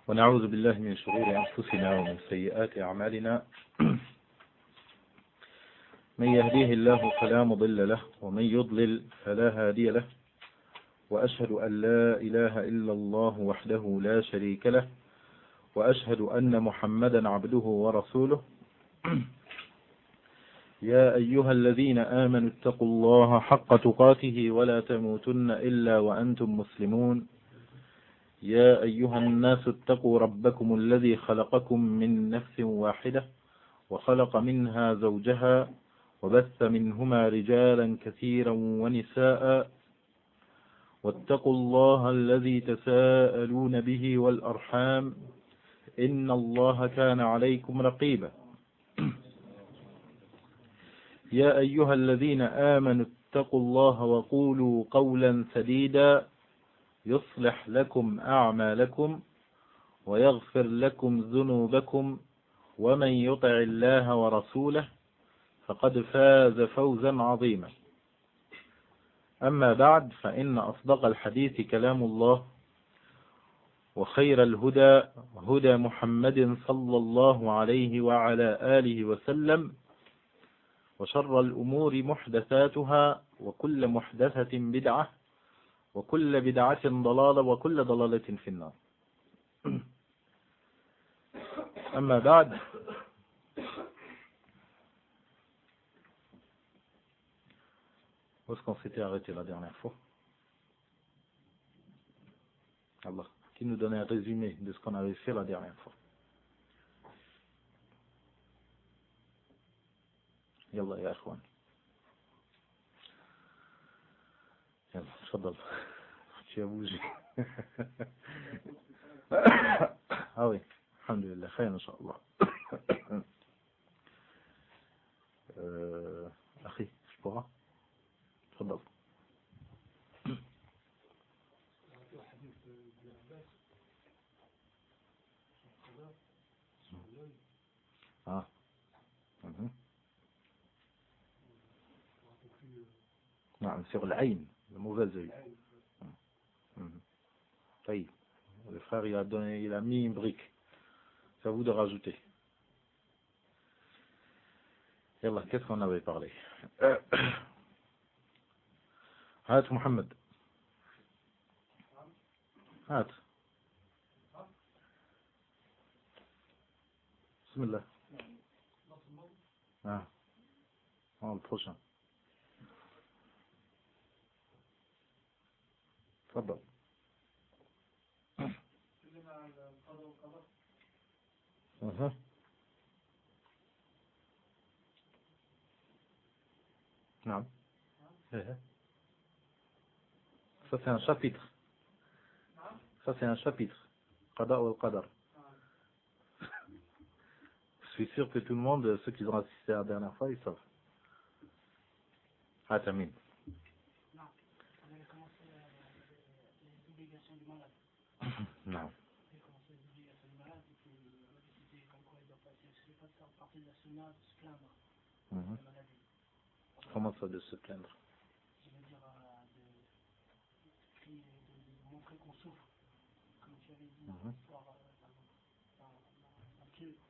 ونعوذ بالله من شرور أنفسنا ومن سيئات أعمالنا من يهديه الله فلا مضل له ومن يضلل فلا هادي له وأشهد أن لا إله إلا الله وحده لا شريك له وأشهد أن محمدا عبده ورسوله يا أيها الذين آمنوا اتقوا الله حق تقاته ولا تموتن إلا وأنتم مسلمون يا أيها الناس اتقوا ربكم الذي خلقكم من نفس واحدة وخلق منها زوجها وبث منهما رجالا كثيرا ونساء واتقوا الله الذي تساءلون به والأرحام إن الله كان عليكم رقيبا يا أيها الذين آمنوا اتقوا الله وقولوا قولا سديدا يصلح لكم أعمالكم ويغفر لكم ذنوبكم ومن يطع الله ورسوله فقد فاز فوزا عظيما أما بعد فإن أصدق الحديث كلام الله وخير الهدى هدى محمد صلى الله عليه وعلى آله وسلم وشر الأمور محدثاتها وكل محدثة بدعة وكل بدعة ضلالة وكل ضلالة في النار. أما بعد où est-ce qu'on s'était arrêté la dernière fois? Allah, qui nous donnait un résumé de ce qu'on avait fait la dernière fois. Yallah ya ikhwan. Yallah, tfaddal. Tu as bougé. Ah oui, alhamdulillah, khayr incha'Allah. Akhi, je pourrais? تفضل. Ah. نعم sur العين le mauvais œil. طيب. Le frère il a mis une brique. C'est à vous de rajouter. Yallah, qu'est-ce qu'on avait parlé? هات محمد هات بسم الله le prochain تفضل نعم ça c'est un chapitre. Ça c'est un chapitre. Qada ou al-Qadar. Je suis sûr que tout le monde, ceux qui ont assisté à la dernière fois, ils savent. Ah, termine. Non, on avait commencé les obligations du malade. Non. On avait commencé les obligations du malade et puis on a décidé comme quoi il doit passer. Je ne sais pas de faire partie de la sunna de se plaindre de la maladie. Comment ça de se plaindre? Je veux dire de montrer qu'on souffre, comme tu avais dit dans l'histoire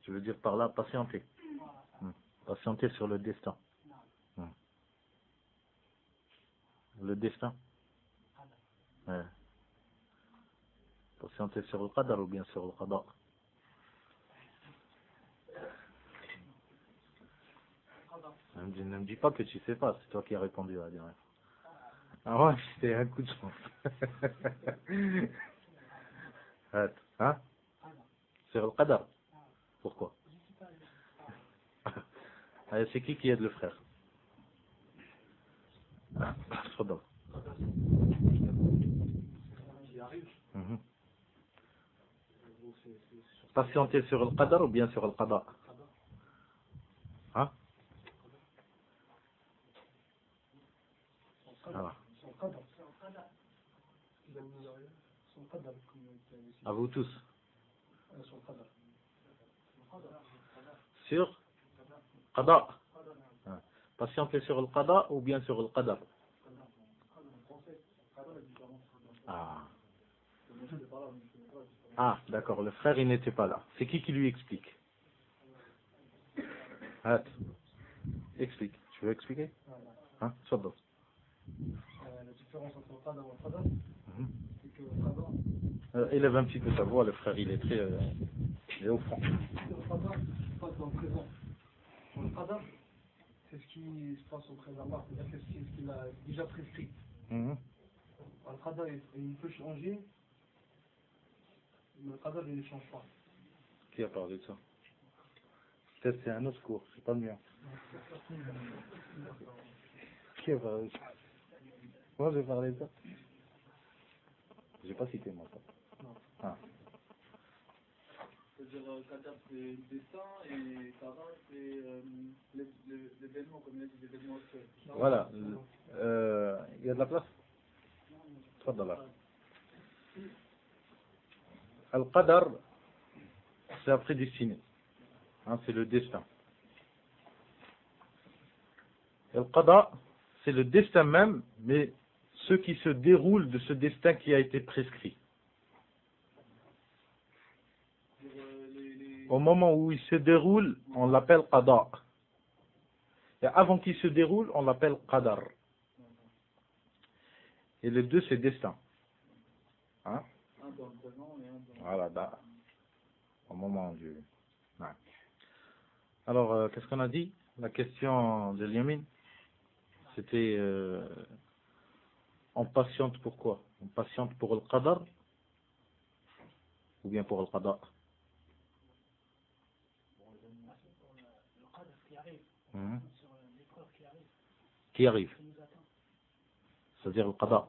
Tu veux dire par là patienter? Voilà. Patienter sur le destin. Le destin? Ouais. Patienter sur le qadar ou bien sur le qada? Ne me dis pas que tu sais pas, c'est toi qui as répondu à la dernière fois. Ah ouais, c'était un coup de chance. Hein? Sur le qadar? Pourquoi? Allez, c'est qui aide le frère? Tfaddal. Patienter sur le qadar ou bien sur le qada? Hein? À vous tous. Sur qada. Patienter sur le qada ou bien sur le qadar? Ah. Ah, d'accord, le frère il n'était pas là. C'est qui lui explique? Hat. Explique. Tu veux expliquer? Hein? Tfadal. La différence entre le qadar et le qadar, c'est que le qadar, Élève un petit peu ta voix, le frère il est très il est au fond. le qadar se passe dans le présent. Le qadar, c'est ce qui se passe au présent, c'est-à-dire que c'est ce qu'il a déjà prescrit. Le qadar, il peut changer, mais le qadar, il ne change pas. Qui a parlé de ça? Peut-être c'est un autre cours, c'est pas le mien. Qui a parlé de ça? Moi j'ai parlé de ça. J'ai pas cité moi ça. Non. Ah. C'est-à-dire, qadar c'est le destin et qadar c'est l'événement, comme il a dit, l'événement actuel. Voilà. Il y a de la place? Tfadal. Al-Qadar, c'est la prédestinée. Hein, c'est le destin. Et le qada, c'est le destin même, mais ce qui se déroule de ce destin qui a été prescrit. Au moment où il se déroule, on l'appelle qada. Et avant qu'il se déroule, on l'appelle qadar. Et les deux, c'est destin. Hein? Un dans le présent et un dans... Voilà, bah, au moment du... Ouais. Alors, qu'est-ce qu'on a dit? La question de Yamin, c'était on patiente pour quoi? On patiente pour le qadar ou bien pour le qada? Le qadar qui arrive, sur l'épreuve qui arrive, Qui arrive? qui nous attend. C'est-à-dire le qada.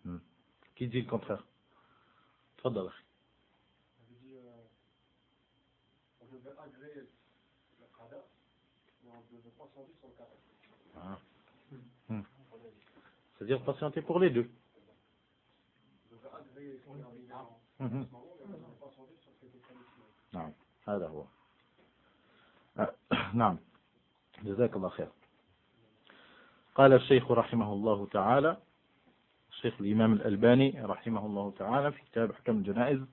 Non. Qui dit le contraire? Tfadal. On devait agréer le qadar, mais on devait pas changer sur le qadar. Ah. C'est-à-dire patienter pour les deux. On devait agréer son arrivée en ce moment, mais on ne devait pas changer sur ce qui était planifié. نعم هذا هو. نعم جزاك الله خير. قال الشيخ رحمه الله تعالى، الشيخ الإمام الألباني رحمه الله تعالى في كتاب أحكام الجنائز: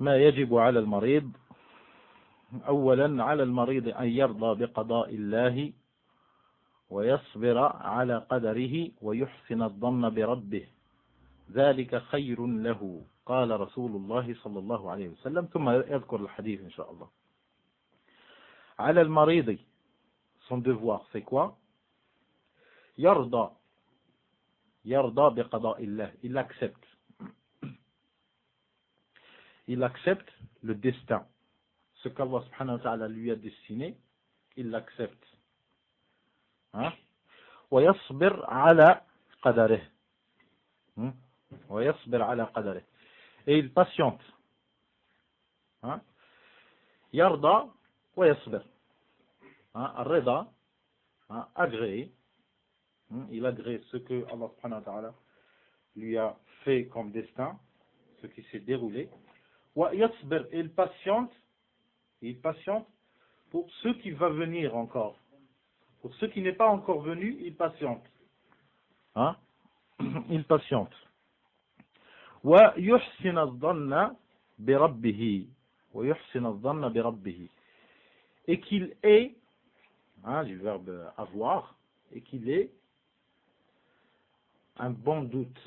ما يجب على المريض. أولا على المريض أن يرضى بقضاء الله ويصبر على قدره ويحسن الظن بربه، ذلك خير له، قال رسول الله صلى الله عليه وسلم. ثم يذكر الحديث إن شاء الله. على المريض, son devoir c'est quoi? يرضى بقضاء الله, il accepte le destin, ce qu'Allah subhanahu wa ta'ala lui a destiné, il l'accepte. Hein? ويصبر على قدره, ويصبر على قدره, et il patiente. Hein? يرضى ويصبر. الرضا, agréé, il agrée ce que Allah subhanahu wa ta'ala lui a fait comme destin, ce qui s'est déroulé. ويصبر, il patiente pour ce qui va venir encore. Pour ce qui n'est pas encore venu, il patiente. Hein? Il patiente. ويحسن الظن بربه, ويحسن الظن بربه, et qu'il ait, du verbe avoir, et qu'il ait un bon doute,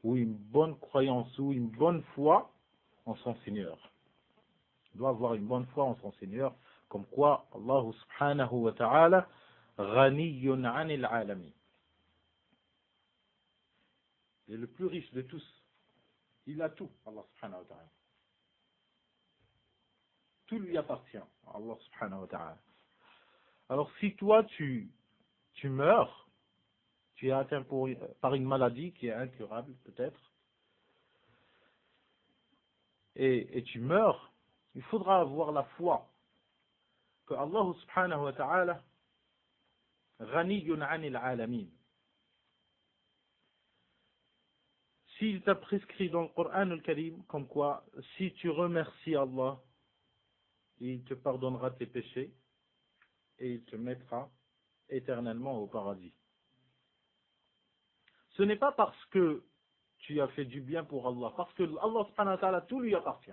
ou une bonne croyance, ou une bonne foi en son Seigneur. Il doit avoir une bonne foi en son Seigneur, comme quoi Allah subhanahu wa ta'ala ghaniyyun 'anil 'alamin. Il est le plus riche de tous. Il a tout, Allah subhanahu wa ta'ala. Tout lui appartient, Allah subhanahu wa ta'ala. Alors si toi tu meurs, tu es atteint par une maladie qui est incurable peut-être, et tu meurs, il faudra avoir la foi que Allah subhanahu wa ta'ala ghaniyyun 'anil 'alamin. S'il t'a prescrit dans le Coran al-Karim, comme quoi, si tu remercies Allah, il te pardonnera tes péchés et il te mettra éternellement au paradis. ce n'est pas parce que tu as fait du bien pour Allah, parce que Allah subhanahu wa ta'ala, tout lui appartient.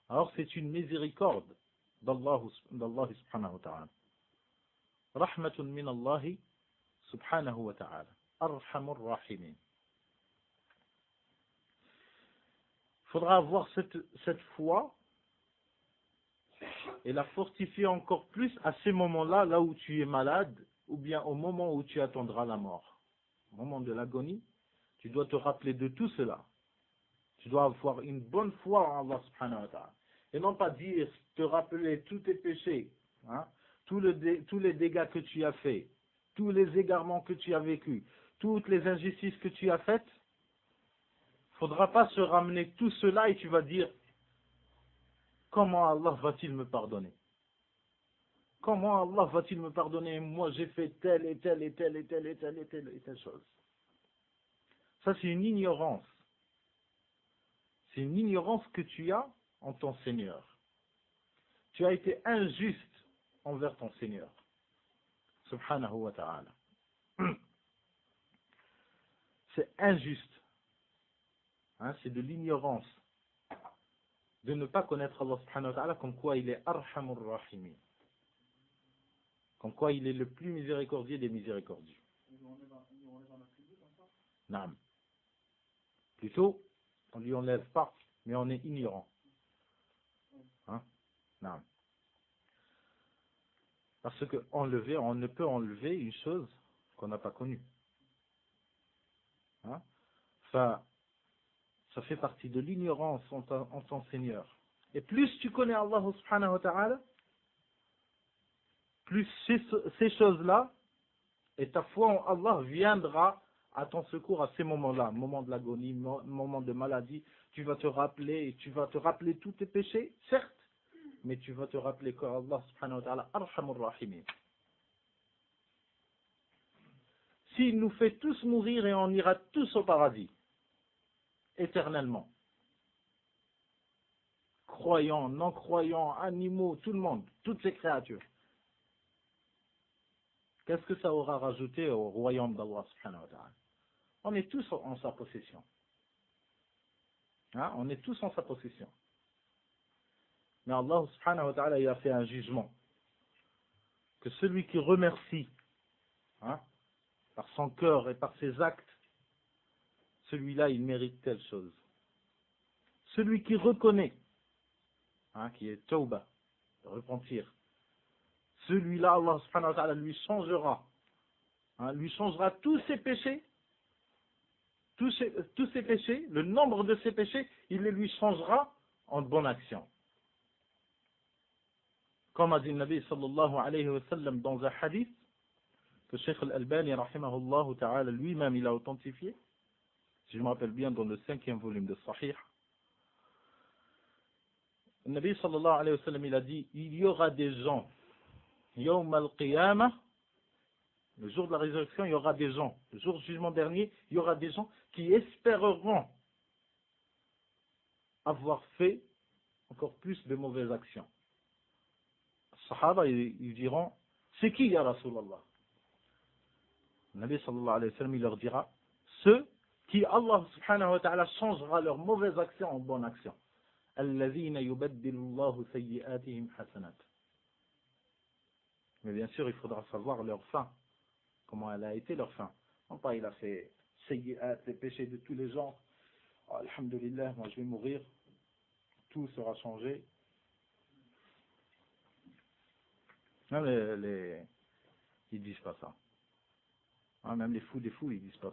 Alors c'est une miséricorde d'Allah subhanahu wa ta'ala. Rahmatun min Allahi subhanahu wa ta'ala. Arhamur rahimin. Il faudra avoir cette foi et la fortifier encore plus à ces moments-là, là où tu es malade, ou bien au moment où tu attendras la mort. Au moment de l'agonie, tu dois te rappeler de tout cela. Tu dois avoir une bonne foi en Allah subhanahu wa ta'ala. Et non pas dire, te rappeler tous tes péchés, hein, tous les dégâts que tu as faits, tous les égarements que tu as vécus, toutes les injustices que tu as faites. Il ne faudra pas se ramener tout cela et tu vas dire, comment Allah va-t-il me pardonner? Comment Allah va-t-il me pardonner? Moi j'ai fait telle et telle et telle et telle et telle et telle et telle chose. Ça c'est une ignorance. C'est une ignorance que tu as en ton Seigneur. Tu as été injuste envers ton Seigneur. Subhanahu wa ta'ala. C'est injuste. Hein, c'est de l'ignorance. De ne pas connaître Allah subhanahu wa ta'ala comme quoi il est Arhamur Rahimin. Comme quoi il est le plus miséricordieux des miséricordieux. Naam. Plutôt, on ne lui enlève pas, mais on est ignorant. Hein? Naam. Parce que enlever, on ne peut enlever une chose qu'on n'a pas connue. Hein? Ça fait partie de l'ignorance en ton Seigneur. Et plus tu connais Allah subhanahu wa ta'ala, plus ces choses-là, et ta foi en Allah viendra à ton secours à ces moments-là, moment de l'agonie, moment de maladie. Tu vas te rappeler, tous tes péchés, certes, mais tu vas te rappeler que Allah subhanahu wa ta'ala Arhamur Rahimin. S'il nous fait tous mourir et on ira tous au paradis, éternellement, croyants, non-croyants, animaux, tout le monde, toutes ces créatures, qu'est-ce que ça aura rajouté au royaume d'Allah subhanahu wa ta'ala? On est tous en sa possession. Hein? On est tous en sa possession. Mais Allah subhanahu wa ta'ala il a fait un jugement que celui qui remercie, hein, par son cœur et par ses actes, celui-là il mérite telle chose. Celui qui reconnaît, hein, qui est tawbah, repentir, celui-là Allah subhanahu wa ta'ala lui changera, hein, lui changera tous ses péchés, tous ses péchés, le nombre de ses péchés, il les lui changera en bonne action. Comme a dit le Nabi sallallahu alayhi wa sallam dans un hadith que Cheikh Al-Albani rahimahullah ta'ala lui-même il a authentifié, si je me rappelle bien dans le 5e volume de Sahih. Le Nabi sallallahu alayhi wa sallam il a dit, il y aura des gens, Yawm al-Qiyamah, le jour de la résurrection, il y aura des gens, le jour du jugement dernier, il y aura des gens qui espéreront avoir fait encore plus de mauvaises actions. Les Sahaba, ils diront, c'est qui ya Rasulallah? Le Nabi sallallahu alayhi wa sallam, il leur dira, ceux qui Allah subhanahu wa ta'ala changera leurs mauvaises actions en bonnes actions. Alladhina yubaddilu Allahu sayyi'atihim hasanat. Mais bien sûr, il faudra savoir leur fin. Comment elle a été leur fin. Non pas il a fait sayyi'at, les péchés de tous les gens. Oh, alhamdulillah, moi je vais mourir. Tout sera changé. Non, ils disent pas ça. Hein, même les fous des fous, ils disent pas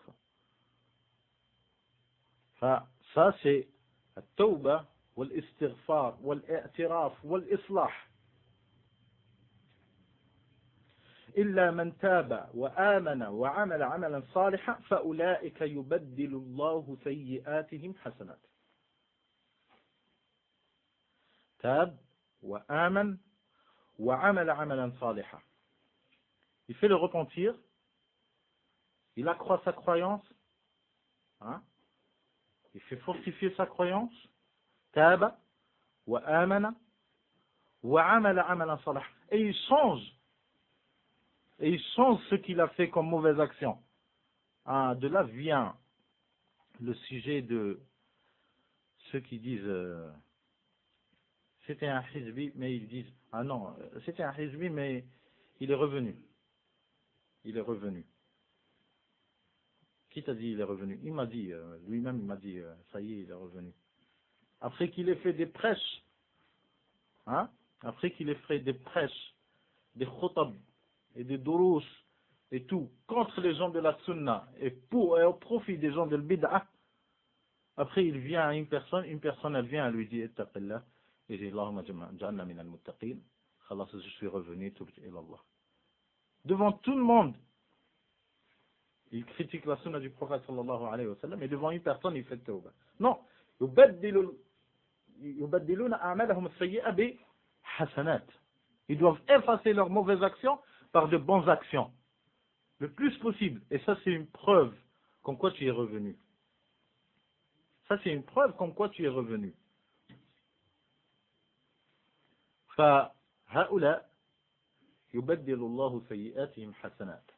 ça. Ça c'est التوبة والاستغفار والاعتراف والإصلاح. إلا من تاب وآمن وعمل عملا صالحا فأولئك يبدل الله سيئاتهم حسنات. تاب وآمن وعمل عملا صالحا. Il fait le repentir, il accroît sa croyance, hein? Il fait fortifier sa croyance, تاب وآمن وعمل عملا صالحا. Et il change ce qu'il a fait comme mauvaise action. de là vient le sujet de ceux qui disent c'était un hizbi, mais ils disent ah non, c'était un hizbi, mais il est revenu. Il est revenu. Qui t'a dit il est revenu? Il m'a dit, lui-même il m'a dit, ça y est, il est revenu. Après qu'il ait fait des prêches, hein? Après qu'il ait fait des prêches, des khotab et des durous et tout, contre les gens de la sunna et au profit des gens de l'bid'ah, après il vient à une personne elle vient à lui dire, ittaqillah, et dit, Allahumma ja'alna min al-muttaqin, khalas, je suis revenu, tubtu ila Allah. Devant tout le monde, il critique la sunna du prophète sallallahu alayhi wa sallam, et devant une personne, il fait tawbah. Non, yubaddiluna a'malahum as-sayyi'a bi hasanat. Ils doivent effacer leurs mauvaises actions par de bonnes actions. Le plus possible. Et ça, c'est une preuve comme quoi tu es revenu. Ça, c'est une preuve comme quoi tu es revenu. فهؤلاء يبدل الله سيئاتهم حسنات.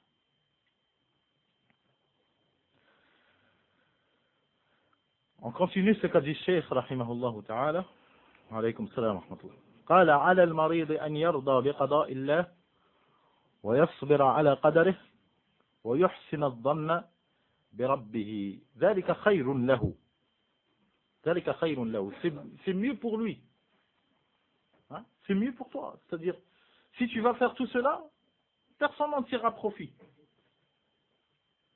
On continue ce qu'a dit Cheikh rahimahullah ta'ala. Alaykum salam wa rahmatullah. قال على المريض أن يرضى بقضاء الله ويصبر على قدره ويحسن الظن بربه ذلك خير له. ذلك خير له. C'est mieux pour lui. Hein? C'est mieux pour toi. C'est-à-dire, si tu vas faire tout cela, personne n'en tirera profit.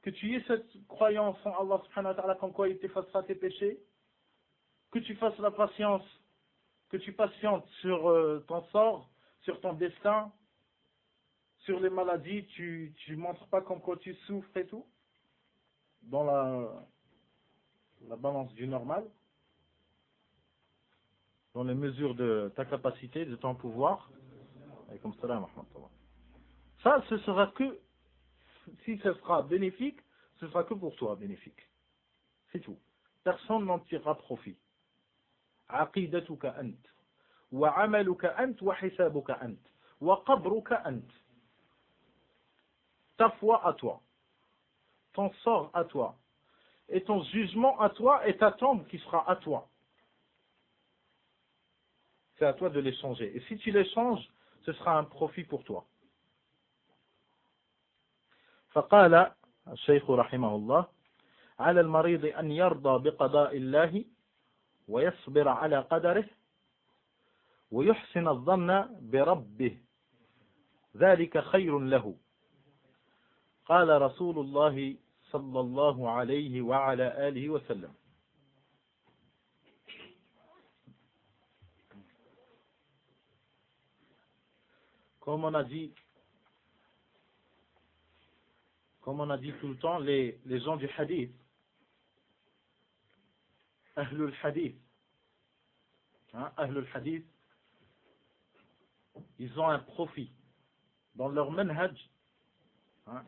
Que tu aies cette croyance en Allah subhanahu wa ta'ala comme quoi il t'effacera tes péchés, que tu fasses la patience, que tu patientes sur ton sort, sur ton destin, sur les maladies, tu montres pas comme quoi tu souffres et tout, dans la balance du normal, dans les mesures de ta capacité, de ton pouvoir. Et comme ça, ça, ce sera que, si ce sera bénéfique, ce sera que pour toi bénéfique. C'est tout. Personne n'en tirera profit. عقيدتك أنت وعملك أنت وحسابك أنت وقبرك أنت. Ta foi à toi, ton sort à toi, et ton jugement à toi, et ta tombe qui sera à toi. C'est à toi de les changer. Et si tu les changes, ce sera un profit pour toi. فقال الشيخ رحمه الله على المريض أن يرضى بقضاء الله ويصبر على قدره ويحسن الظن بربه ذلك خير له. قال رسول الله صلى الله عليه وعلى آله وسلم. Comme on a dit tout le temps, les gens du hadith, Ahlul Hadith, Ahlul Hadith, ils ont un profit dans leur manhaj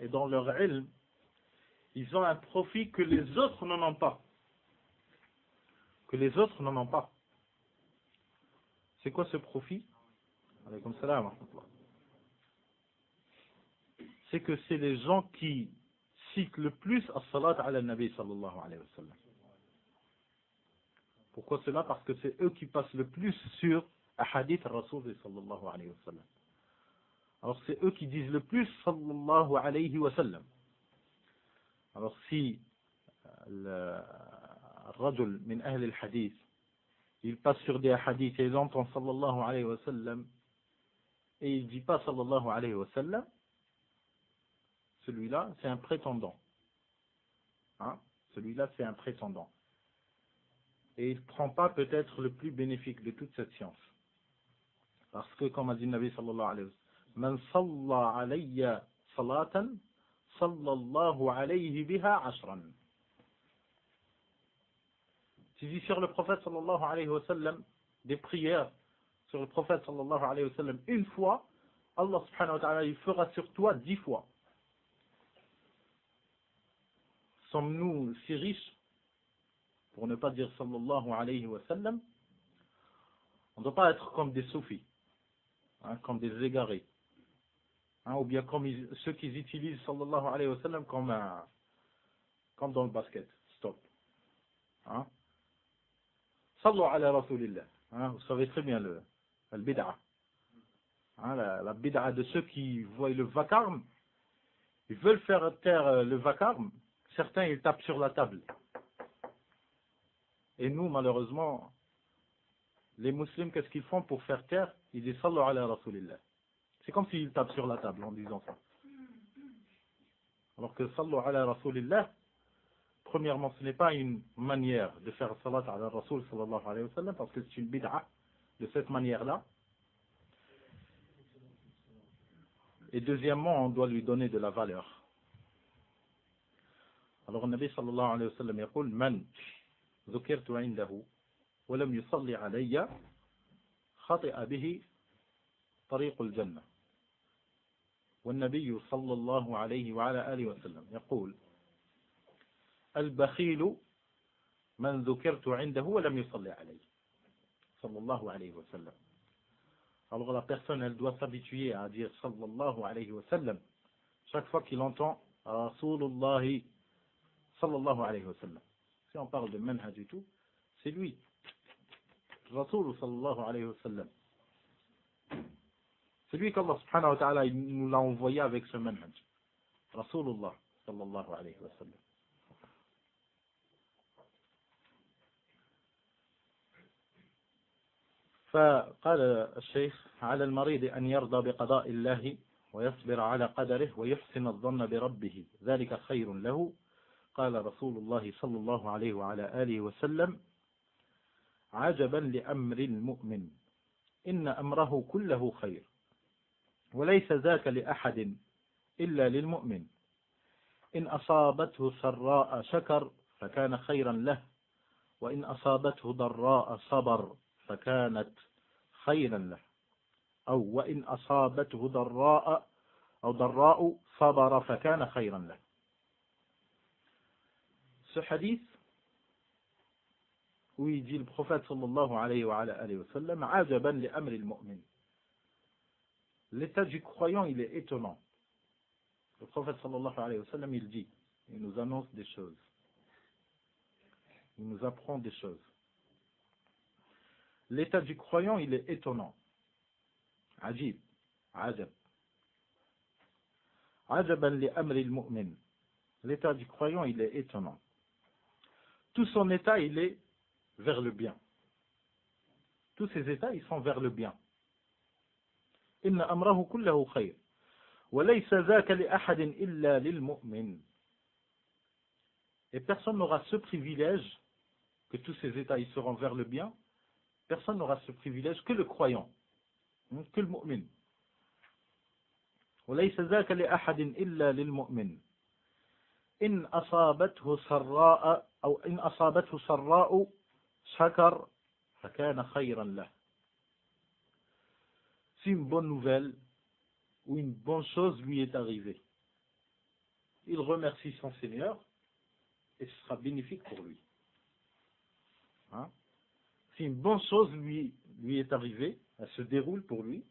et dans leur ilm, ils ont un profit que les autres n'en ont pas. Que les autres n'en ont pas. C'est quoi ce profit? Alaykoum salam wa rahmatullah. C'est que c'est les gens qui citent le plus as-salat ala nabi sallallahu alayhi wa sallam. Pourquoi cela? Parce que c'est eux qui passent le plus sur ahadith al-Rasul sallallahu alayhi wa sallam. Alors c'est eux qui disent le plus sallallahu alayhi wa sallam. Alors si le rajul min ahl al-hadith, il passe sur des hadiths et il entend sallallahu alayhi wa sallam et il dit pas sallallahu alayhi wa sallam, celui-là c'est un prétendant. Celui-là c'est un prétendant. Et il ne prend pas peut-être le plus bénéfique de toute cette science. Parce que comme a dit le Nabi sallallahu alayhi wa sallam, Man salla alayya salatan, sallallahu alayhi biha ashran. Tu dis sur le prophète sallallahu alayhi wa sallam des prières sur le prophète sallallahu alayhi wa sallam une fois, Allah subhanahu wa ta'ala il fera sur toi 10 fois. Sommes-nous si riches pour ne pas dire sallallahu alayhi wa sallam? On ne doit pas être comme des soufis, comme des égarés, ou bien comme ceux qui utilisent sallallahu alayhi wa sallam comme comme dans le basket. Stop. Hein? Sallu ala Rasulillah. Hein? Vous savez très bien le bid'a. Hein? La bid'a de ceux qui voient le vacarme. Ils veulent faire taire le vacarme. Certains, ils tapent sur la table. Et nous, malheureusement, les musulmans, qu'est-ce qu'ils font pour faire taire? Ils disent Sallu ala Rasulillah. C'est comme s'ils tapent sur la table en disant ça. Alors que Sallu ala Rasulillah, premièrement, ce n'est pas une manière de faire salat ala Rasul sallallahu alayhi wa sallam, parce que c'est une bid'a de cette manière-là. Et deuxièmement, on doit lui donner de la valeur. Alors, le Nabi sallallahu alayhi wa sallam يقول من ذكرت عنده ولم يصلي علي خطئ به طريق الجنة. والنبي صلى الله عليه وعلى آله وسلم يقول البخيل من ذكرت عنده ولم يصلي عليه صلى الله عليه وسلم. Alors la personne, elle doit s'habituer à dire sallallahu alayhi wa sallam chaque fois qu'il entend Rasulullah sallallahu alayhi wa sallam. Si on parle de manhaj et tout, c'est lui. Rasul sallallahu alayhi wa sallam. C'est lui qu'Allah subhanahu wa ta'ala nous l'a envoyé avec ce manhaj. Rasulullah sallallahu alayhi wa sallam. فقال الشيخ على المريض أن يرضى بقضاء الله ويصبر على قدره ويحسن الظن بربه ذلك خير له. قال رسول الله صلى الله عليه وعلى آله وسلم عجبا لأمر المؤمن إن أمره كله خير وليس ذاك لأحد إلا للمؤمن إن أصابته سراء شكر فكان خيرا له وإن أصابته ضراء صبر فكانت خيرا له أو وإن أصابته ضراء صبر فكان خيرا له. Ce hadith où il dit le prophète sallallahu alayhi wa sallam ajaban li amri al-mu'min. L'état du croyant, il est étonnant. Le prophète sallallahu alayhi wa sallam, il dit, il nous annonce des choses. Il nous apprend des choses. L'état du croyant, il est étonnant. Ajib, ajab. Ajaban li amri al-mu'min. L'état du croyant, il est étonnant. Tout son état, il est vers le bien. Tous ses états, ils sont vers le bien. Inna amrahu kullahu khayr. Wa laysa dhaka li ahadin illa lil mu'min. Et personne n'aura ce privilège que tous ses états, ils seront vers le bien. Personne n'aura ce privilège que le croyant, que le mu'min. وليس ذاك لأحد إلا للمؤمن إن أصابته سراء شكر فكان خيرا له. Si une bonne nouvelle ou une bonne chose lui est arrivée, il remercie son Seigneur et ce sera bénéfique pour lui. Hein? Si une bonne chose lui est arrivée, elle se déroule pour lui,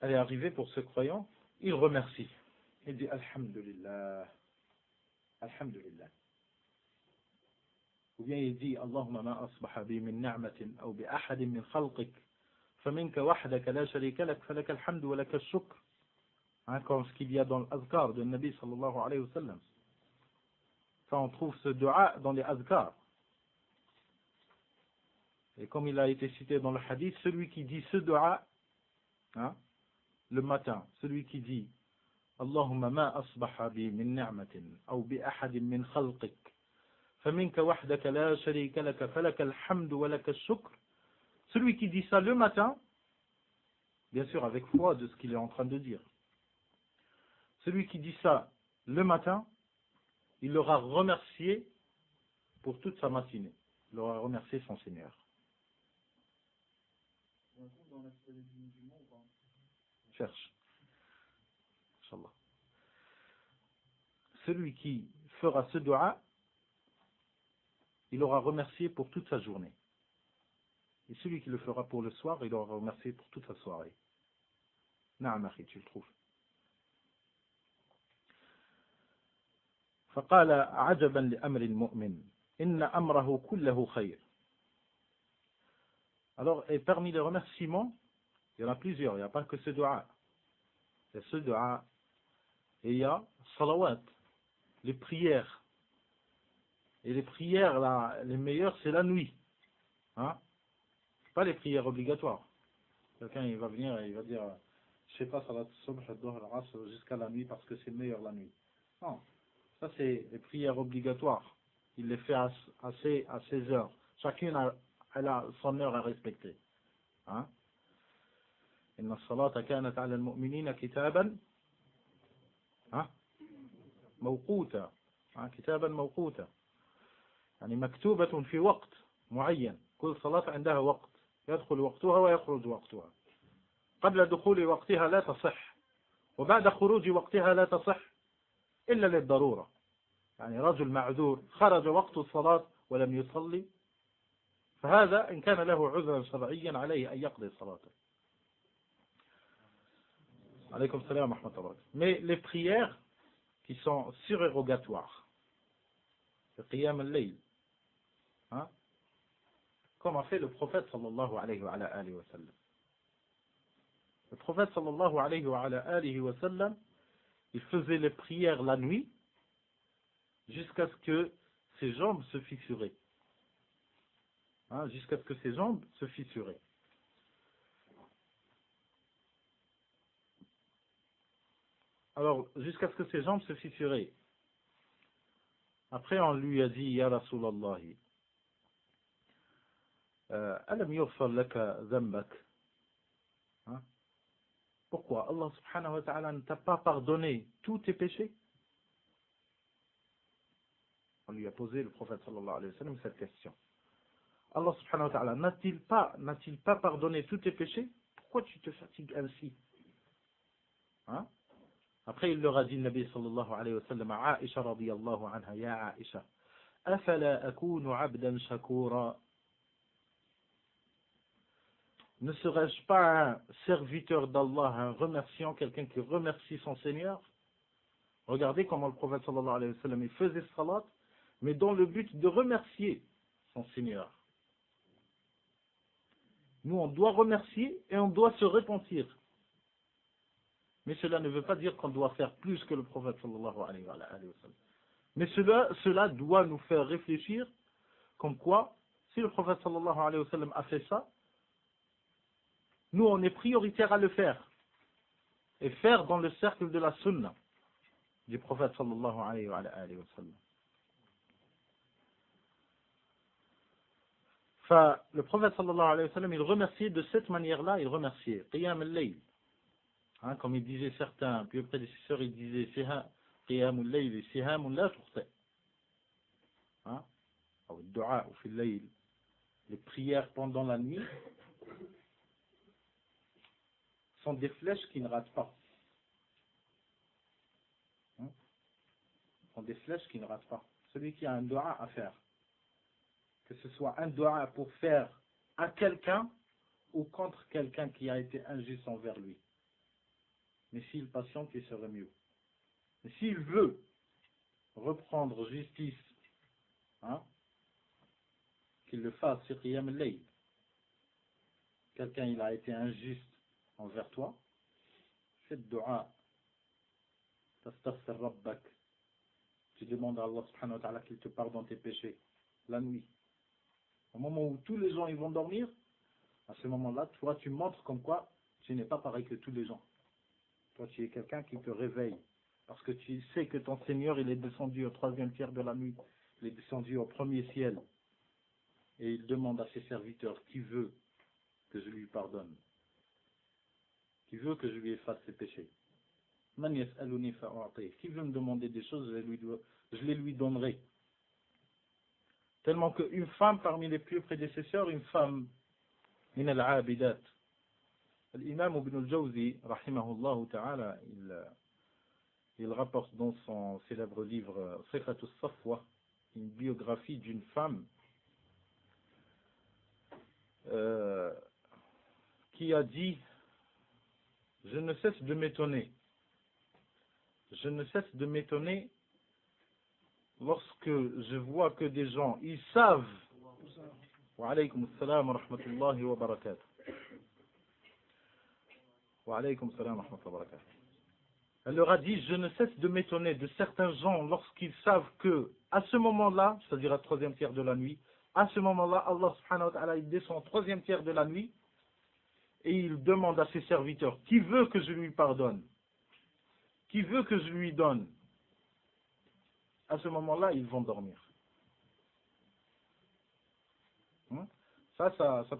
elle est arrivée pour ce croyant, il remercie. Il dit Alhamdulillah, Alhamdulillah. Ou bien il dit Allahumma ma asbaha bi min ni'matin aw bi ahadin min khalqik faminka wahdaka la sharika lak falaka alhamdu wa laka shukr. Comme ce qu'il y a dans l'azkar de Nabi sallallahu alayhi wa sallam. On trouve ce dua dans les azkar. Et comme il a été cité dans le hadith, celui qui dit ce dua le matin, celui qui dit Allahumma ma asbaha bi min ni'matin aw bi ahadin min khalqik faminka wahdaka la sharika laka falaka alhamdu wa laka shukr. Celui qui dit ça le matin, bien sûr avec foi de ce qu'il est en train de dire. Celui qui dit ça le matin, il l'aura remercié pour toute sa matinée. Il aura remercié son Seigneur. Cherche. Inch'Allah. Celui qui fera ce dua, il aura remercié pour toute sa journée. Et celui qui le fera pour le soir, il aura remercié pour toute sa soirée. Naam akhi, tu le trouves. فقال عجبا لأمر المؤمن إن أمره كله خير. Alors, et parmi les remerciements, il y en a plusieurs, il n'y a pas que ce dua. Il y a ce dua et il y a salawat, les prières. Et les prières, là, les meilleures, c'est la nuit. Hein? Pas les prières obligatoires. Quelqu'un, il va venir et il va dire, je sais pas, salat subh, dhuhr, asr, jusqu'à la nuit parce que c'est meilleur la nuit. Non, ça c'est les prières obligatoires. Il les fait à ses heures. Chacune elle a son heure à respecter. Hein? إن الصلاة كانت على المؤمنين كتابا موقوتا كتابا موقوتا يعني مكتوبة في وقت معين. كل صلاة عندها وقت يدخل وقتها ويخرج وقتها. قبل دخول وقتها لا تصح وبعد خروج وقتها لا تصح إلا للضرورة. يعني رجل معذور خرج وقت الصلاة ولم يصلي فهذا إن كان له عذرا شرعيا عليه أن يقضي صلاته. عليكم السلام ورحمة الله. Mais les prières qui sont surérogatoires, le qiyam al-layl, hein, comme a fait le prophète sallallahu alayhi wa alihi wa sallam. Le prophète sallallahu alayhi wa alihi wa sallam, il faisait les prières la nuit jusqu'à ce que ses jambes se fissuraient. Hein, jusqu'à ce que ses jambes se fissuraient. Alors, jusqu'à ce que ses jambes se fissuraient. Après, on lui a dit, Ya Rasulallah, Alam yughfar laka dhanbak. Pourquoi Allah subhanahu wa ta'ala ne t'a pas pardonné tous tes péchés? On lui a posé, le prophète sallallahu alayhi wa sallam, cette question. Allah subhanahu wa ta'ala n'a-t-il pas pardonné tous tes péchés? Pourquoi tu te fatigues ainsi? Hein? Après, il leur a dit, le Nabi sallallahu alayhi wa sallam, à Aisha radiyallahu anha, Ya Aisha, afala akunu abdan shakura. Ne serais-je pas un serviteur d'Allah, un remerciant, quelqu'un qui remercie son Seigneur? Regardez comment le prophète sallallahu alayhi wa sallam il faisait salat, mais dans le but de remercier son Seigneur. Nous, on doit remercier et on doit se repentir. Mais cela ne veut pas dire qu'on doit faire plus que le prophète sallallahu alayhi wa sallam. Mais cela doit nous faire réfléchir comme quoi, si le prophète sallallahu alayhi wa sallam a fait ça, nous on est prioritaire à le faire. Et faire dans le cercle de la sunna du prophète sallallahu alayhi wa sallam. Le prophète sallallahu alayhi wa sallam, il remerciait de cette manière-là, il remerciait. Qiyam al-layl. Hein, comme il disait certains, puis prédécesseurs, il disait Qiyam al-layl, sihamun la tukhta. Hein, ou le dua ou fil layl. Les prières pendant la nuit sont des flèches qui ne ratent pas. Hein, sont des flèches qui ne ratent pas. Celui qui a un dua à faire, que ce soit un dua pour faire à quelqu'un ou contre quelqu'un qui a été injuste envers lui. Mais s'il patiente, il serait mieux. Mais s'il veut reprendre justice, hein, qu'il le fasse sur Qiyam al-Layl. Quelqu'un il a été injuste envers toi, fais le dua, tastaghfir rabbak, tu demandes à Allah subhanahu wa ta'ala qu'il te pardonne tes péchés, la nuit. Au moment où tous les gens ils vont dormir, à ce moment-là, toi tu montres comme quoi tu n'es pas pareil que tous les gens. Toi tu es quelqu'un qui te réveille, parce que tu sais que ton Seigneur il est descendu au 3e tiers de la nuit, il est descendu au 1er ciel, et il demande à ses serviteurs qui veut que je lui pardonne, qui veut que je lui efface ses péchés. Man yas'aluni fa'u'ti. Qui veut me demander des choses, je les lui donnerai. Tellement qu'une femme parmi les plus prédécesseurs, une femme min al-abidat, l'imam Ibn al-Jawzi, rahimahullah ta'ala, il rapporte dans son célèbre livre Sifatus Safwa, une biographie d'une femme qui a dit: je ne cesse de m'étonner lorsque je vois que des gens, ils savent, wa alaykum assalam wa rahmatullahi wa barakatuh, wa alaykum assalam wa rahmatullahi wa barakatuh. Elle leur a dit, je ne cesse de m'étonner de certains gens lorsqu'ils savent que, à ce moment-là, c'est-à-dire à troisième tiers de la nuit, à ce moment-là, Allah subhanahu wa ta'ala, il descend au troisième tiers de la nuit et il demande à ses serviteurs, qui veut que je lui pardonne? Qui veut que je lui donne? À ce moment-là, ils vont dormir. Ça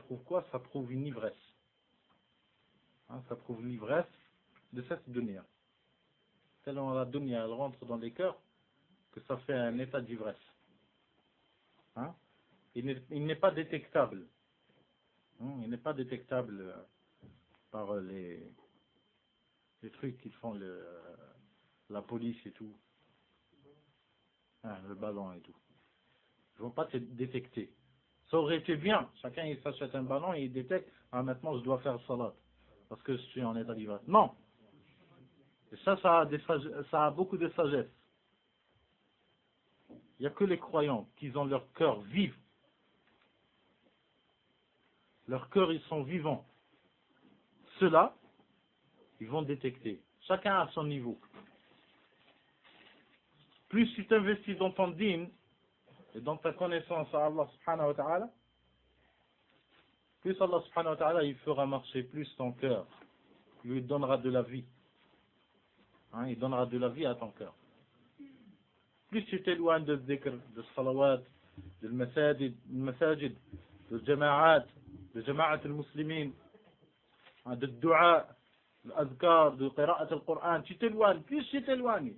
prouve quoi? Ça prouve une ivresse. Ça prouve l'ivresse de cette dunya. Tellement la dunya, elle rentre dans les cœurs, que ça fait un état d'ivresse. Il n'est pas détectable. Il n'est pas détectable par les trucs qu'ils font, la police et tout. Le ballon et tout. Ils ne vont pas te détecter. Ça aurait été bien. Chacun il s'achète un ballon et il détecte. Maintenant je dois faire salat. Parce que je suis en état d'ivresse. Non. Et ça a beaucoup de sagesse. Il n'y a que les croyants qui ont leur cœur vif. Leur cœur, ils sont vivants. Ceux-là, ils vont détecter. Chacun à son niveau. Plus tu t'investis dans ton dîn et dans ta connaissance à Allah subhanahu wa ta'ala, plus Allah subhanahu wa ta'ala, il fera marcher plus ton cœur. Il lui donnera de la vie. Il donnera de la vie à ton cœur. Plus tu t'éloignes de dhikr, de salawat, de masajid, de jama'at al-muslimin, de dua, de azkar, de qira'at al-Qur'an, tu t'éloignes, plus tu t'éloignes.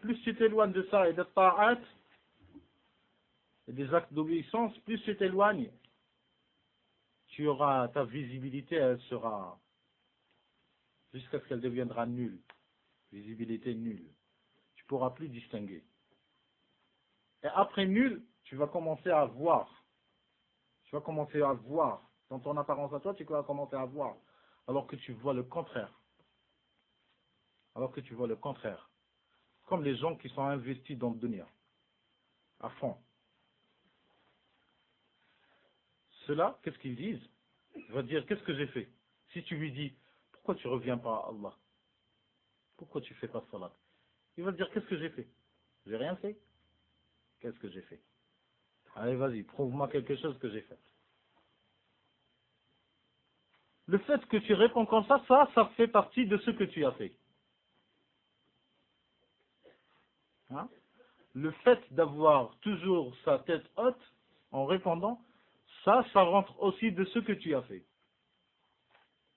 Plus tu t'éloignes de ça et de ta'at, et des actes d'obéissance, plus tu t'éloignes, tu auras ta visibilité, elle sera jusqu'à ce qu'elle deviendra nulle. Visibilité nulle. Tu ne pourras plus distinguer. Et après nul, tu vas commencer à voir. Tu vas commencer à voir. Dans ton apparence à toi, tu vas commencer à voir. Alors que tu vois le contraire. Alors que tu vois le contraire. Comme les gens qui sont investis dans le dunya. À fond. Ceux-là, qu'est-ce qu'ils disent? Il va dire, qu'est-ce que j'ai fait? Si tu lui dis, pourquoi tu ne reviens pas à Allah? Pourquoi tu ne fais pas salat? Il va te dire, qu'est-ce que j'ai fait? J'ai rien fait. Qu'est-ce que j'ai fait? Allez, vas-y, prouve-moi quelque chose que j'ai fait. Le fait que tu réponds comme ça fait partie de ce que tu as fait. Le fait d'avoir toujours sa tête haute en répondant, ça rentre aussi de ce que tu as fait.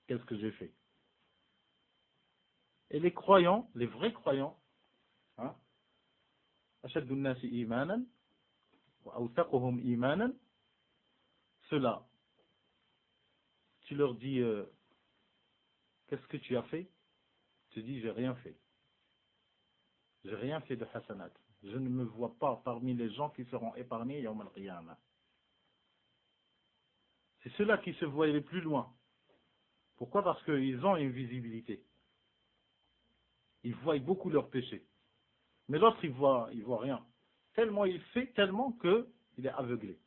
Qu'est-ce que j'ai fait? Et les croyants, les vrais croyants, ashaddu an-nasi imanan wa awthaquhum imanan, ceux-là, tu leur dis qu'est-ce que tu as fait? Tu dis j'ai rien fait. J'ai rien fait de hasanat. Je ne me vois pas parmi les gens qui seront épargnés yawm al-qiyamah. C'est ceux-là qui se voient les plus loin. Pourquoi? Parce qu'ils ont une visibilité. Ils voient beaucoup leurs péchés. Mais l'autre, il voit rien. Tellement il fait, tellement qu'il est aveuglé.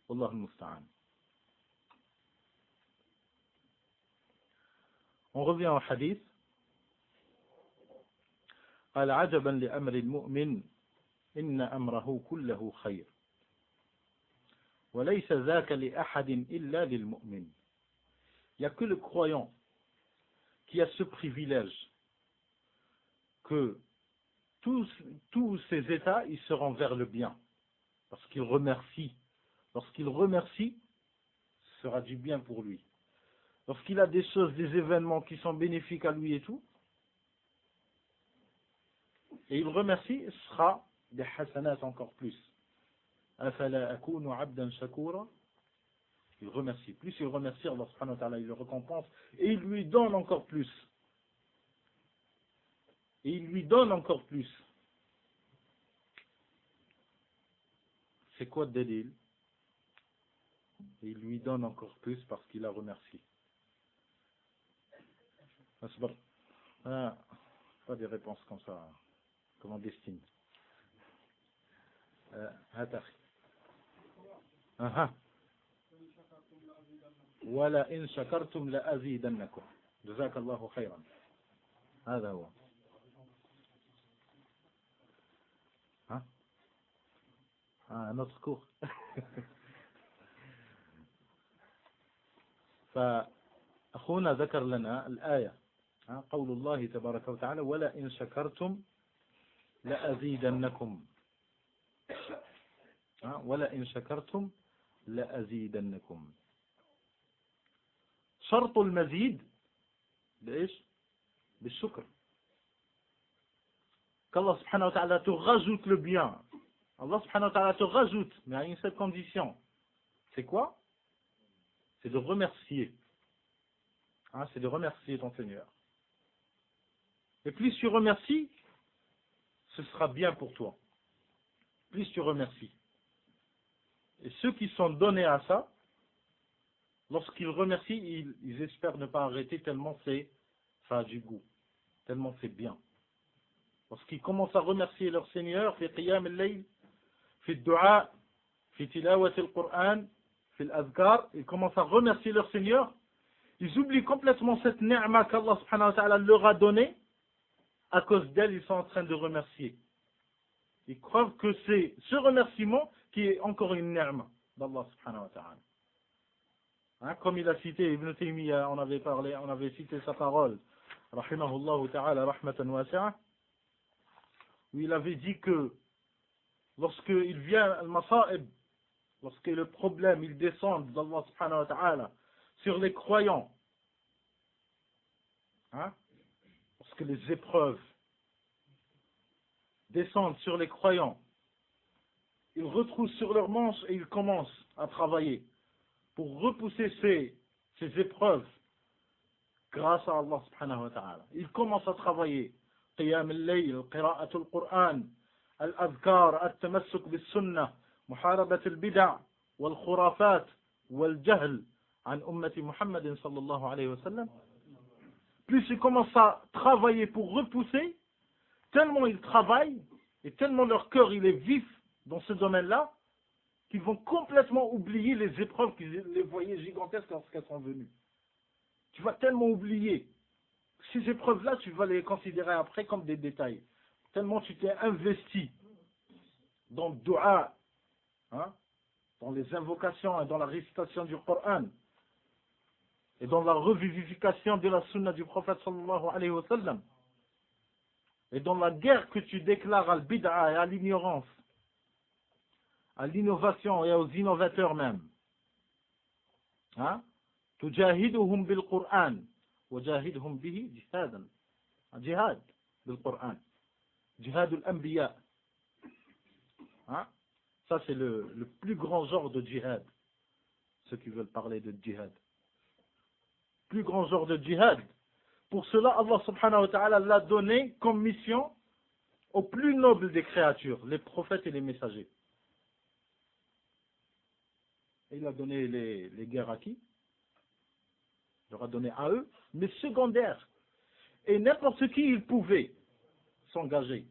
Wallah al-musta'an. On revient au hadith. قال عجبا لأمر المؤمن إن أمره كله خير وليس ذاك لأحد إلا للمؤمن. Il n'y a que le croyant qui a ce privilège que tous ses états, ils seront vers le bien. Parce qu'il remercie. Lorsqu'il remercie, ce sera du bien pour lui. Lorsqu'il a des choses, des événements qui sont bénéfiques à lui et tout, et il remercie, ce sera des hasanat encore plus. Afala akunu abdan shakura. Il remercie. Plus il remercie, Allah subhanahu wa ta'ala, il le récompense et il lui donne encore plus. Et il lui donne encore plus. C'est quoi le dalil? Et il lui donne encore plus parce qu'il a remercié. Pas des réponses comme ça, comme on destine. هات أخي أها ولئن شكرتم لأزيدنكم جزاك الله خيرا هذا هو notre cours فأخونا ذكر لنا الآية قول الله تبارك وتعالى ولئن شكرتم لأزيدنكم ولئن شكرتم لأزيدنكم شرط المزيد بإيش بالشكر qu'Allah subhanahu wa ta'ala te rajoute le bien. Allah subhanahu wa ta'ala te rajoute, mais à une seule condition. C'est quoi? C'est de remercier. C'est de remercier ton Seigneur. Et plus tu remercies, ce sera bien pour toi. Plus tu remercies. Et ceux qui sont donnés à ça, lorsqu'ils remercient, ils espèrent ne pas arrêter tellement ça a du goût, tellement c'est bien. Lorsqu'ils commencent à remercier leur Seigneur, في قيام الليل, في الدعاء, في تلاوة القرآن, في الأذكار, ils commencent à remercier leur Seigneur, ils oublient complètement cette ni'ma qu'Allah subhanahu wa ta'ala leur a donnée. À cause d'elle, ils sont en train de remercier. Ils croient que c'est ce remerciement qui est encore une ni'ma d'Allah subhanahu wa ta'ala. Comme il a cité Ibn Taymiyyah, on avait cité sa parole, rahimahullah ta'ala, rahmatan wasi'a, où il avait dit que lorsqu'il vient al-masa'ib, lorsque le problème, il descend d'Allah subhanahu wa ta'ala sur les croyants, lorsque les épreuves descendent sur les croyants, ils retroussent sur leurs manches et ils commencent à travailler pour repousser ces épreuves grâce à Allah subhanahu wa ta'ala. Ils commencent à travailler. قيام الليل, قراءة القرآن, الأذكار, التمسك بالسنة, محاربة البدع والخرافات والجهل عن أمة محمد صلى الله عليه وسلم. Plus ils commencent à travailler pour repousser, tellement ils travaillent et tellement leur cœur il est vif dans ce domaine-là, qu'ils vont complètement oublier les épreuves qu'ils les voyaient gigantesques lorsqu'elles sont venues. Tu vas tellement oublier. Ces épreuves-là, tu vas les considérer après comme des détails. Tellement tu t'es investi dans le dua, dans les invocations et dans la récitation du Coran, et dans la revivification de la sunna du prophète sallallahu alayhi wa sallam, et dans la guerre que tu déclares à l'bid'a et à l'ignorance, à l'innovation et aux innovateurs même. تجاهدهم بالقرآن وجاهدهم به جهادا. جهاد بالقرآن. جهاد الأنبياء. Ça c'est le plus grand genre de djihad. Ceux qui veulent parler de djihad. Plus grand genre de djihad. Pour cela, Allah subhanahu wa ta'ala l'a donné comme mission aux plus nobles des créatures, les prophètes et les messagers. Et il a donné les guerres à qui? Il leur a donné à eux, mais secondaires. Et n'importe qui il pouvait s'engager.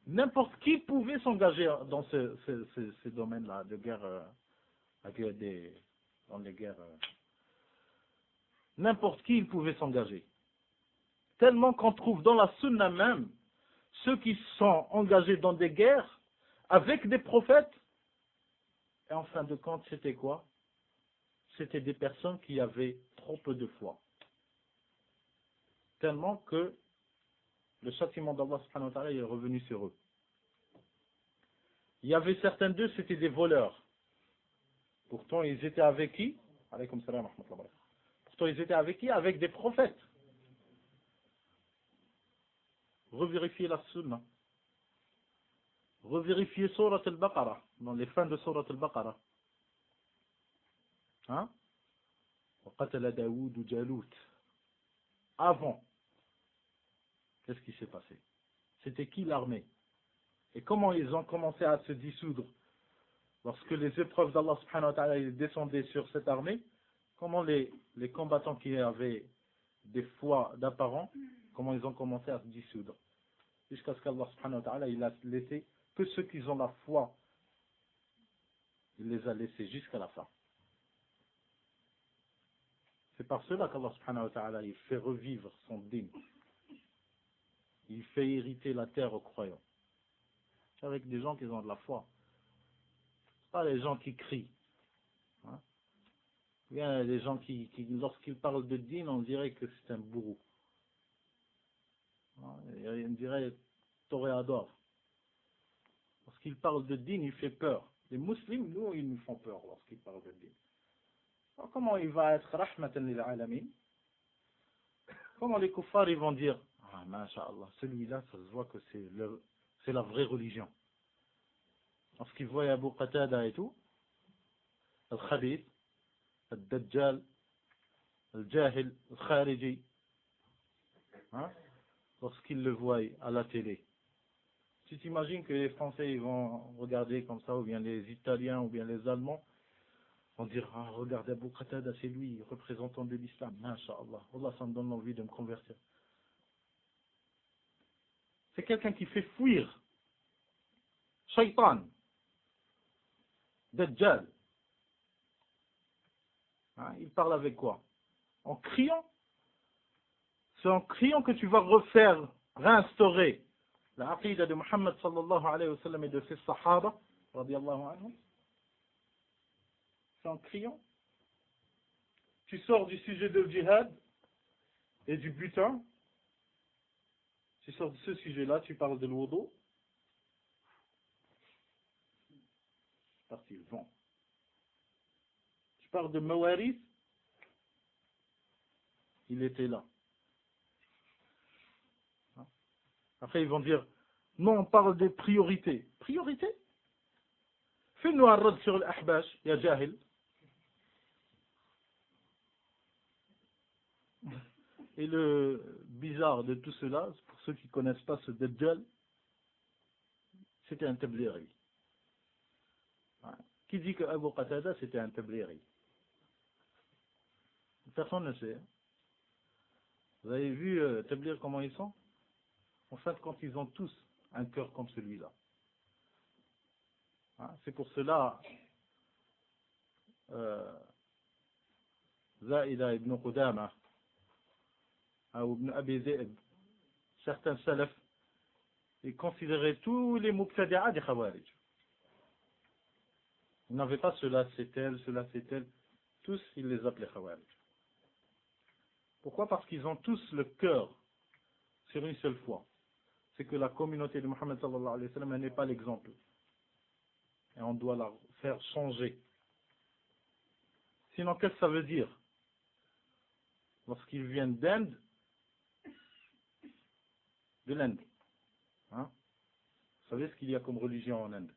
N'importe qui pouvait s'engager dans ce domaine-là de guerre, dans les guerres. N'importe qui il pouvait s'engager. Tellement qu'on trouve dans la sunna même, ceux qui sont engagés dans des guerres avec des prophètes, et en fin de compte, c'était quoi? C'était des personnes qui avaient trop peu de foi. Tellement que le châtiment d'Allah subhanahu wa ta'ala est revenu sur eux. Il y avait certains d'eux, c'était des voleurs. Pourtant, ils étaient avec qui? Alaykoum salam wa rahmatullah. Pourtant, ils étaient avec qui? Avec des prophètes. Revérifiez la sunna. Revérifiez Surat al-Baqarah, dans les fins de Surat al-Baqarah. وقتل داود جالوت. Avant, qu'est-ce qui s'est passé? C'était qui l'armée? Et comment ils ont commencé à se dissoudre? Lorsque les épreuves d'Allah subhanahu wa ta'ala descendaient sur cette armée, comment les combattants qui avaient des foi d'apparent, comment ils ont commencé à se dissoudre? Jusqu'à ce qu'Allah subhanahu wa ta'ala il a laissé que ceux qui ont la foi Il les a laissés jusqu'à la fin. C'est par cela qu'Allah subhanahu wa ta'ala il fait revivre son dîn. Il fait hériter la terre aux croyants. C'est avec des gens qui ont de la foi. Pas les gens qui crient. Hein? Il y a des gens qui lorsqu'ils parlent de dîn, on dirait que c'est un bourreau. Hein? On dirait toréador. Lorsqu'ils parlent de dîn, il fait peur. Les musulmans, nous, ils nous font peur lorsqu'ils parlent de dîn. Alors, comment il va être rahmatan lil alamin? Comment les kuffars ils vont dire ah masha'Allah, celui-là ça se voit que c'est la vraie religion. Lorsqu'ils voient Abu Qatada et tout, Al-Khabith, Al-Dajjal, Al-Jahil, Al-Khariji, hein, lorsqu'ils le voient à la télé. Tu t'imagines que les Français ils vont regarder comme ça, ou bien les Italiens, ou bien les Allemands, vont dire ah regarde Abu Qatada, c'est lui, représentant de l'islam, masha'Allah, Allah ça me donne envie de me convertir. C'est quelqu'un qui fait fuir Shaitan, Dajjal. Hein, il parle avec quoi? En criant. C'est en criant que tu vas réinstaurer la aqidah de Muhammad sallallahu alayhi wa sallam et de ses sahaba, radiyallahu anhum. C'est en criant. Tu sors du sujet de djihad et du butin. Tu sors de ce sujet-là, tu parles de l'wudu. C'est parti, le vent. Tu parles de mawaris. Il était là. Après, ils vont dire, non, on parle des priorités. Priorités? Fais-nous un rad sur l'ahbash, ya jahil. Et le bizarre de tout cela, pour ceux qui ne connaissent pas ce Dajjal, c'était un tablighi. Qui dit que Abu Qatada c'était un tablighi? Personne ne sait. Vous avez vu Tabligh comment ils sont? En fait, quand ils ont tous un cœur comme celui-là. Hein, c'est pour cela, Zaïda ibn Qudama, ou ibn Abi Zayd, certains salafs, ils considéraient tous les mubtadi'a des khawarij. Ils n'avaient pas cela c'est tel, cela c'est tel. Tous, ils les appelaient khawarij. Pourquoi? Parce qu'ils ont tous le cœur sur une seule foi. C'est que la communauté de Muhammad sallallahu alayhi wa sallam n'est pas l'exemple. Et on doit la faire changer. Sinon, qu'est-ce que ça veut dire? Lorsqu'ils viennent d'Inde, de l'Inde, hein? Vous savez ce qu'il y a comme religion en Inde?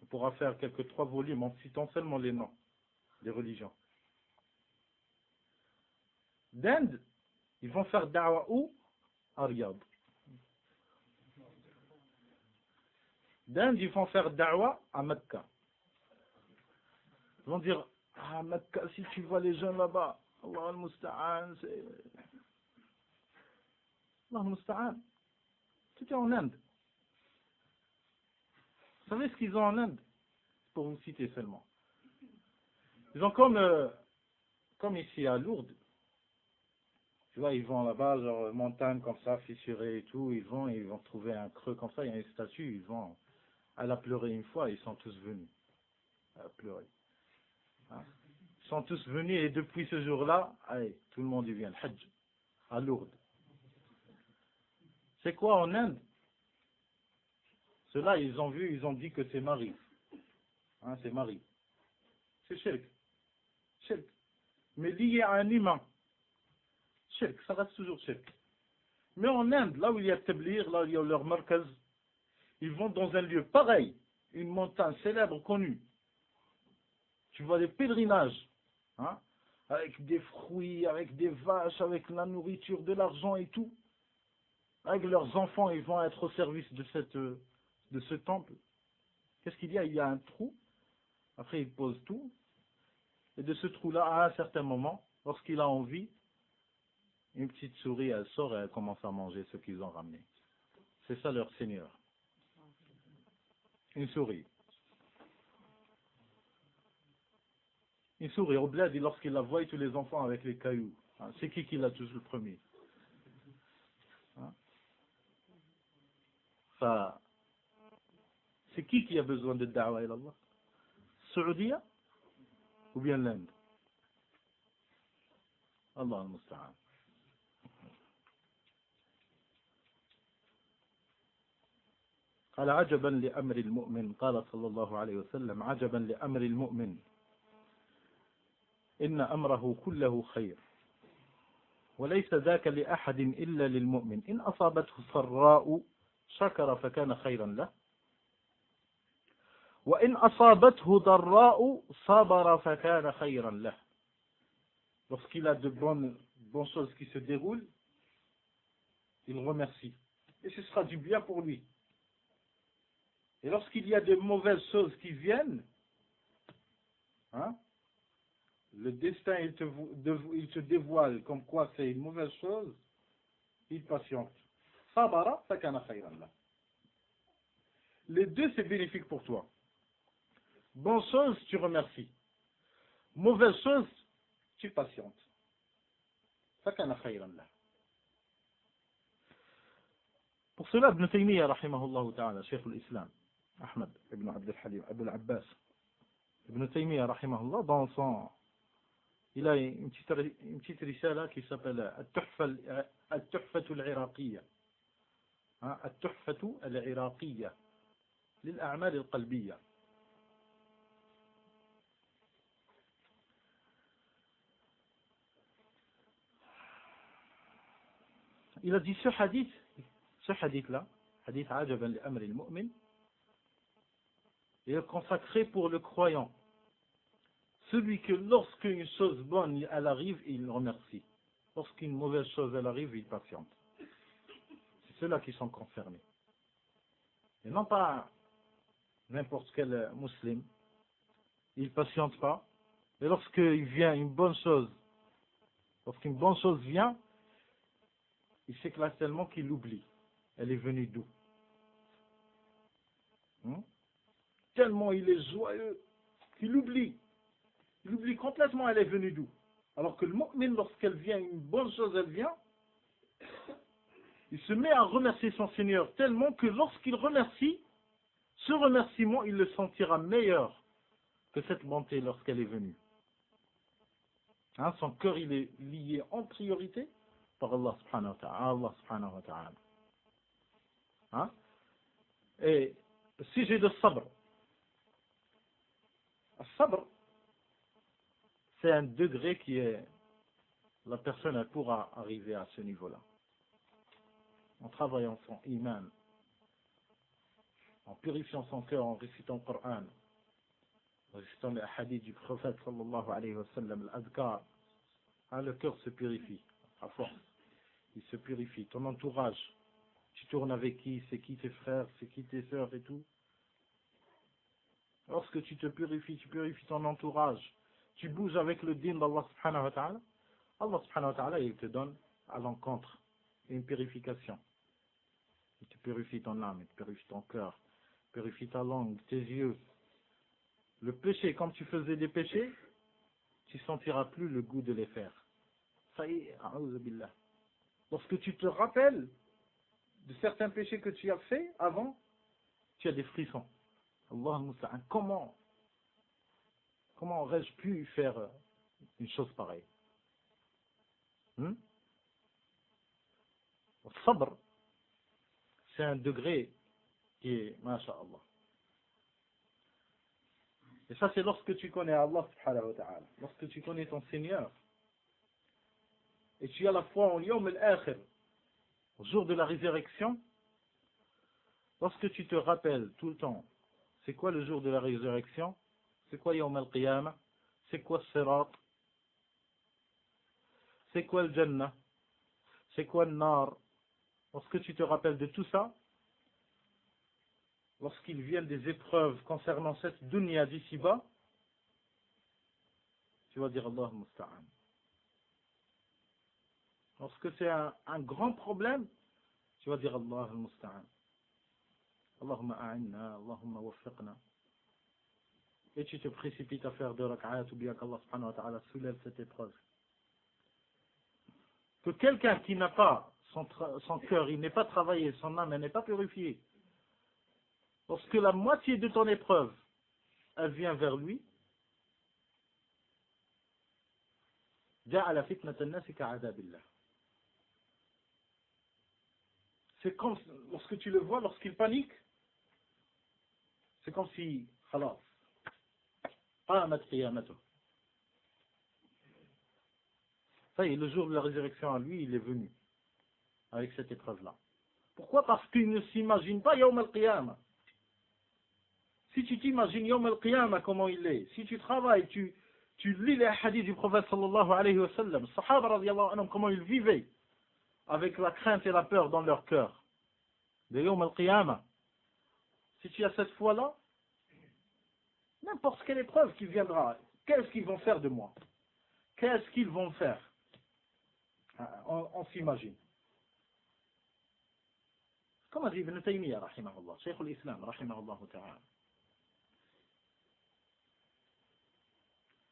On pourra faire quelques 3 volumes en citant seulement les noms des religions. D'Inde, ils vont faire da'wa où? À Riyad. D'Inde, ils vont faire da'wa à Mecca. Ils vont dire, ah Mecca, si tu vois les jeunes là-bas, Allah al-Musta'an, c'est... Allah al-Musta'an. Tout est en Inde. Vous savez ce qu'ils ont en Inde? Pour vous citer seulement. Ils ont comme ici à Lourdes. Tu vois, ils vont là-bas, genre montagne comme ça, fissurée et tout, ils vont trouver un creux comme ça, il y a une statue, ils vont, elle a pleuré une fois, ils sont tous venus. Elle a pleuré. Hein? Ils sont tous venus et depuis ce jour-là, allez, tout le monde y vient, le Hajj, à Lourdes. C'est quoi en Inde? Ceux-là, ils ont vu, ils ont dit que c'est Marie. Hein, c'est Marie. C'est shirk. Shirk. Mais lié à un humain. Shirk, ça reste toujours shirk. Mais en Inde, là où il y a Tabligh, là où il y a leur markaz, ils vont dans un lieu pareil, une montagne célèbre, connue. Tu vois des pèlerinages, hein, avec des fruits, avec des vaches, avec la nourriture, de l'argent et tout. Avec leurs enfants, ils vont être au service de ce temple. Qu'est-ce qu'il y a? Il y a un trou. Après, ils posent tout. Et de ce trou-là, à un certain moment, lorsqu'il a envie, une petite souris, elle sort et elle commence à manger ce qu'ils ont ramené. C'est ça leur Seigneur. Une souris. Une souris au bled, et lorsqu'il la voit, tous les enfants avec les cailloux. Hein, c'est qui l'a touché le premier? Hein? Enfin, c'est qui a besoin de da'wa ila Allah? Saoudia ou bien l'Inde? Allah al-Musta'an. قال عجبا لأمر المؤمن قال صلى الله عليه وسلم عجبا لأمر المؤمن إن أمره كله خير وليس ذاك لأحد إلا للمؤمن إن أصابته سراء شكر فكان خيرا له وإن أصابته ضراء صبر فكان خيرا له. Lorsqu'il a de bonnes choses qui se déroulent, il remercie. Et ce sera du bien pour lui. Et lorsqu'il y a de mauvaises choses qui viennent, hein, le destin il te dévoile comme quoi c'est une mauvaise chose, il patiente. Sabara fakana khayran lah. Les deux c'est bénéfique pour toi. Bonne chose, tu remercies. Mauvaise chose, tu patientes. Fakana khayran lah. Pour cela, Ibn Taymiyyah, rahimahullah ta'ala, Cheikh l'Islam, Ahmad ibn Abd al-Halim, Abu al-Abbas, Ibn Taymiyyah, rahimahullah, dans son... Il a une petite risala qui s'appelle Al-Tuhfatu al-Iraqiyya. Al-Tuhfatu al-Iraqiyya. للأعمال القلبية. Il a dit ce hadith-là, hadith ajaban li amri al-mu'min, est consacré pour le croyant. Celui que lorsqu'une chose bonne elle arrive, il remercie. Lorsqu'une mauvaise chose elle arrive, il patiente. C'est ceux-là qui sont concernés. Et non pas n'importe quel musulman. Il ne patiente pas. Et lorsqu'il vient une bonne chose, lorsqu'une bonne chose vient, il s'éclate tellement qu'il l'oublie. Elle est venue d'où? Tellement il est joyeux qu'il oublie. Il oublie complètement elle est venue d'où. Alors que le mu'min, lorsqu'elle vient, une bonne chose elle vient, il se met à remercier son Seigneur tellement que lorsqu'il remercie, ce remerciement, il le sentira meilleur que cette bonté lorsqu'elle est venue. Hein, son cœur, il est lié en priorité par Allah subhanahu wa ta'ala. Hein? Et si j'ai de sabr, le sabr, c'est un degré qui est, la personne elle pourra arriver à ce niveau-là. En travaillant son iman, en purifiant son cœur, en récitant le Coran, en récitant les hadiths du prophète sallallahu alayhi wa sallam, l'adhkar, hein, le cœur se purifie à force. Il se purifie. Ton entourage, tu tournes avec qui? C'est qui tes frères? C'est qui tes sœurs et tout? Lorsque tu te purifies, tu purifies ton entourage. Tu bouges avec le din d'Allah subhanahu wa ta'ala. Allah subhanahu wa ta'ala, il te donne à l'encontre une purification. Il te purifie ton âme, il te purifie ton cœur, il purifie ta langue, tes yeux. Le péché, quand tu faisais des péchés, tu ne sentiras plus le goût de les faire. Ça y est, a'oudhu billah. Lorsque tu te rappelles de certains péchés que tu as fait avant, tu as des frissons. Allah al-Musta'an, comment aurais-je pu faire une chose pareille? Le sabr, c'est un degré qui est, masha'Allah. Et ça, c'est lorsque tu connais Allah subhanahu wa ta'ala, lorsque tu connais ton Seigneur, et tu as la foi en Yawm al-Akhir, au jour de la résurrection, lorsque tu te rappelles tout le temps, c'est quoi le jour de la résurrection? C'est quoi Yawm al-Qiyamah? C'est quoi Sirat? C'est quoi le Jannah? C'est quoi le Nar? Lorsque tu te rappelles de tout ça, lorsqu'il vient des épreuves concernant cette dunya d'ici-bas, tu vas dire Allah Musta'an. Lorsque c'est un grand problème, tu vas dire Allah Musta'an. Allahumma a'inna, Allahumma waffiqna. et tu te précipites à faire 2 rak'at ou bien qu'Allah subhanahu wa ta'ala soulève cette épreuve. Que quelqu'un qui n'a pas son cœur, il n'est pas travaillé, son âme, elle n'est pas purifiée, lorsque la moitié de ton épreuve, elle vient vers lui, c'est comme, lorsque tu le vois, lorsqu'il panique, c'est comme si, khalas, ça y est, le jour de la résurrection à lui, il est venu, avec cette épreuve-là. Pourquoi? Parce qu'il ne s'imagine pas Yawm al-Qiyamah. Si tu t'imagines Yawm al-Qiyamah comment il est, si tu travailles, tu lis les hadiths du prophète sallallahu alayhi wa sallam, sahaba radiyallahu anhum, comment ils vivaient, avec la crainte et la peur dans leur cœur, de Yawm al-Qiyamah. Si tu as cette foi-là, n'importe quelle épreuve qui viendra, qu'est-ce qu'ils vont faire de moi? Qu'est-ce qu'ils vont faire? On s'imagine. Comme a dit Ibn Taymiyyah, rahimahullah, Cheikh al-Islam, rahimahullah ta'ala.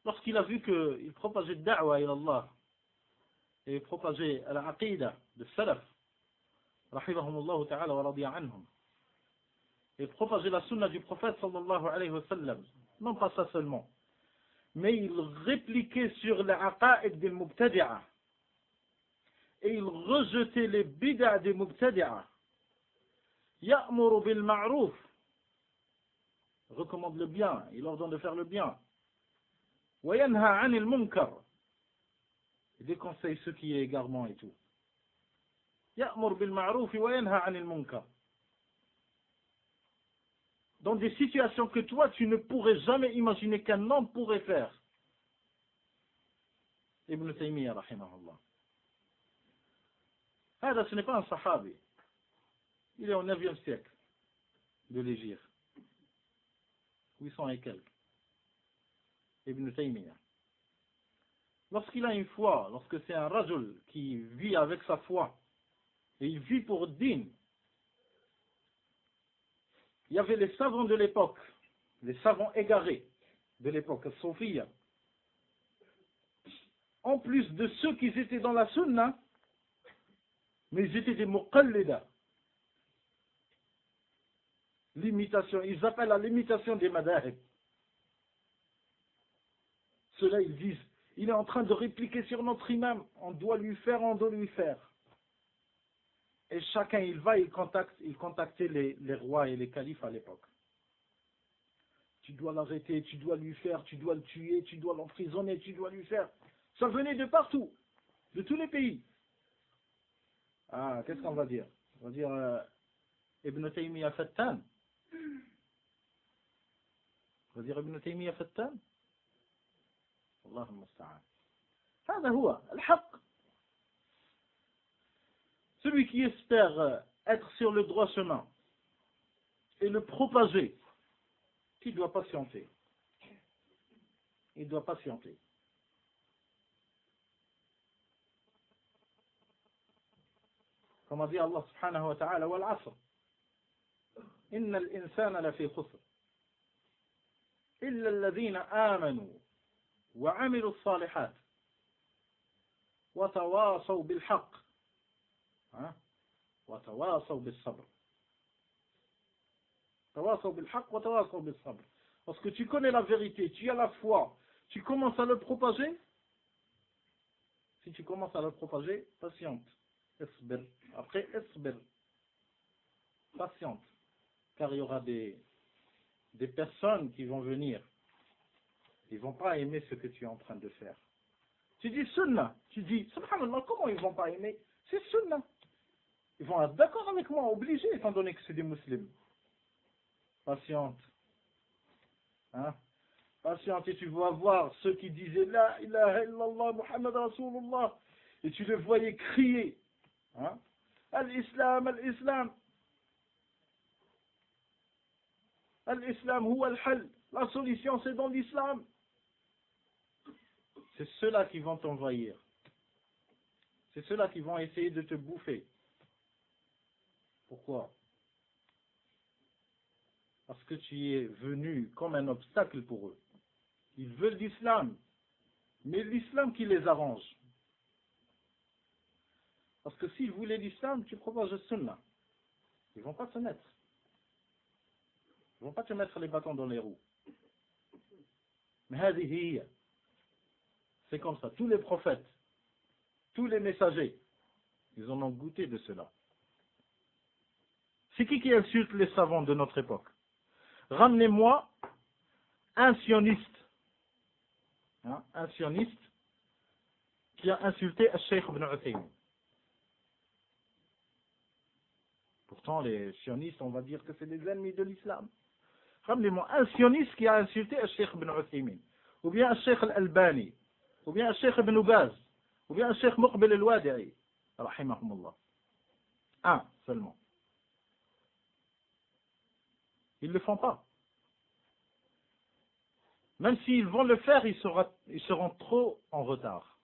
Lorsqu'il a vu qu'il propageait da'wa ila Allah, et il propageait l'aqidah de salaf, rahimahumullah ta'ala wa radiya anhum, et propageait la sunna du prophète sallallahu alayhi wa sallam, non pas ça seulement, mais il répliquait sur l'aqa'id des mubtadi'a, et il rejetait les bid'a des mubtadi'a. Ya'muru bil ma'ruf, recommande le bien, il ordonne de faire le bien. Wa yanha 'anil munkar, il déconseille ce qui est égarement et tout. Ya'muru bil ma'ruf wa yanha 'anil munkar. Dans des situations que toi tu ne pourrais jamais imaginer qu'un homme pourrait faire. Ibn Taymiyyah rahimahullah. Ce n'est pas un sahabi. Il est au 9e siècle de l'Égypte. 800 et quelques. Ibn Taymiyyah. Lorsqu'il a une foi, lorsque c'est un rajul qui vit avec sa foi, et il vit pour din, il y avait les savants de l'époque, les savants égarés de l'époque, Sophia. En plus de ceux qui étaient dans la sunna, mais ils étaient des muqallida. L'imitation, ils appellent à l'imitation des madahib. Ceux-là, ils disent, il est en train de répliquer sur notre imam, on doit lui faire. Et chacun, il va, il contactait les rois et les califes à l'époque. Tu dois l'arrêter, tu dois lui faire, tu dois le tuer, tu dois l'emprisonner, tu dois lui faire. Ça venait de partout, de tous les pays. Qu'est-ce qu'on va dire? On va dire Ibn Taymiyyah Fattan. On va dire Ibn Taymiyyah Fattan. Allahumma musta'an. هذا هو الحق. Celui qui espère être sur le droit chemin et le propager, il doit patienter. Il doit patienter. Comme a dit Allah subhanahu wa ta'ala, wal asr. Inna al-insana la fi khusr. Illa alladhina amanu wa amilu as-salihat. Wa tawasaw bil haqq. Wa tawasaw bis sabr. Tawasaw bil haqq wa tawasaw bis sabr. Lorsque tu connais la vérité, tu as la foi, tu commences à le propager. Si tu commences à le propager, patiente. Isbir. Après, isbir. Patiente. Car il y aura des personnes qui vont venir. Ils ne vont pas aimer ce que tu es en train de faire. Tu dis sunna. Tu dis, subhanallah, comment ils ne vont pas aimer? C'est sunna. Ils vont être d'accord avec moi, obligés, étant donné que c'est des musulmans. Patiente. Patiente, et tu vas voir ceux qui disaient La ilaha illallah Muhammad Rasulullah, et tu les voyais crier Al-Islam, Al-Islam. Al-Islam huwa al-hal. La solution c'est dans l'islam. C'est ceux-là qui vont t'envahir. C'est ceux-là qui vont essayer de te bouffer. Pourquoi? Parce que tu es venu comme un obstacle pour eux. Ils veulent l'islam, mais l'islam qui les arrange. Parce que s'ils voulaient l'islam, tu proposes le sunnah. Ils ne vont pas se mettre. Ils ne vont pas te mettre les bâtons dans les roues. Mais c'est comme ça. Tous les prophètes, tous les messagers, ils en ont goûté de cela. C'est qui insulte les savants de notre époque? Ramenez-moi un sioniste. Un sioniste qui a insulté Cheikh Ibn Uthaymin. Pourtant, les sionistes, on va dire que c'est des ennemis de l'islam. Ramenez-moi un sioniste qui a insulté Cheikh Ibn Uthaymin, ou bien Cheikh Al-Albani, ou bien Cheikh Ibn Baz, ou bien Cheikh Muqbil Al-Wadi'i, rahimahumullah. Un seulement. Ils ne le font pas. Même s'ils vont le faire, ils seront trop en retard.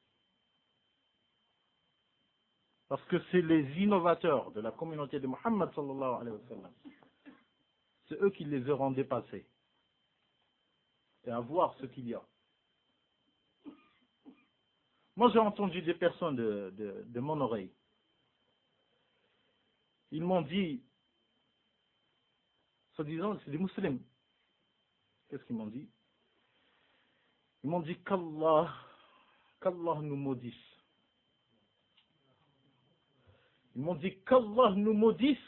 Parce que c'est les innovateurs de la communauté de Muhammad sallallahu alayhi wa sallam. C'est eux qui les auront dépassés. Et à voir ce qu'il y a. Moi j'ai entendu des personnes de mon oreille. Ils m'ont dit, soi-disant, c'est des musulmans. Qu'est-ce qu'ils m'ont dit? Ils m'ont dit qu'Allah nous maudisse. Ils m'ont dit qu'Allah nous maudisse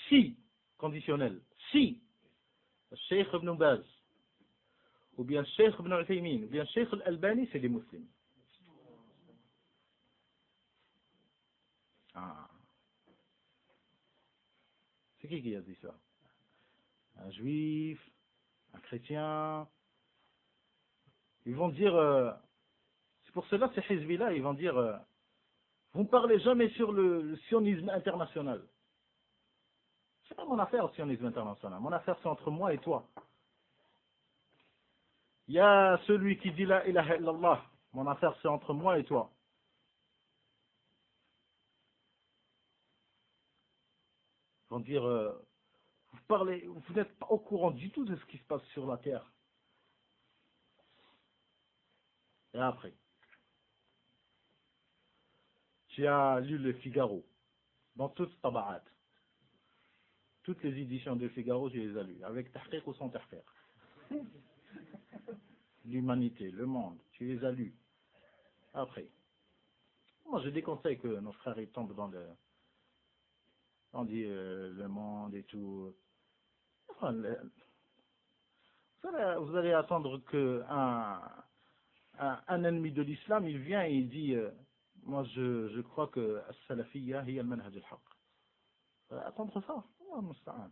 si, conditionnel, si Cheikh Ibn Baz, ou bien Cheikh Ibn Uthaymin, ou bien Cheikh Al-Albani, c'est des musulmans. Ah. C'est qui a dit ça? Un juif, un chrétien. Ils vont dire, c'est pour cela ces hizbi-là, ils vont dire, vous ne parlez jamais sur le sionisme international. C'est pas mon affaire, le sionisme international. Mon affaire, c'est entre moi et toi. Il y a celui qui dit la ilaha illallah. Mon affaire, c'est entre moi et toi. Ils vont dire, vous n'êtes pas au courant du tout de ce qui se passe sur la terre. Et après, tu as lu le Figaro, dans toutes tabaat. Toutes les éditions de Figaro, je les ai lues, avec tahqiq ou sans tahqiq. L'humanité, le monde, tu les as lues. Après, moi je déconseille que nos frères ils tombent dans on dit le monde et tout. Enfin, vous allez attendre qu'un ennemi de l'islam, il vient et il dit moi je crois que as-salafiyya hiya al-manhaj al-haqq. Attendre ça, Allah musta'an.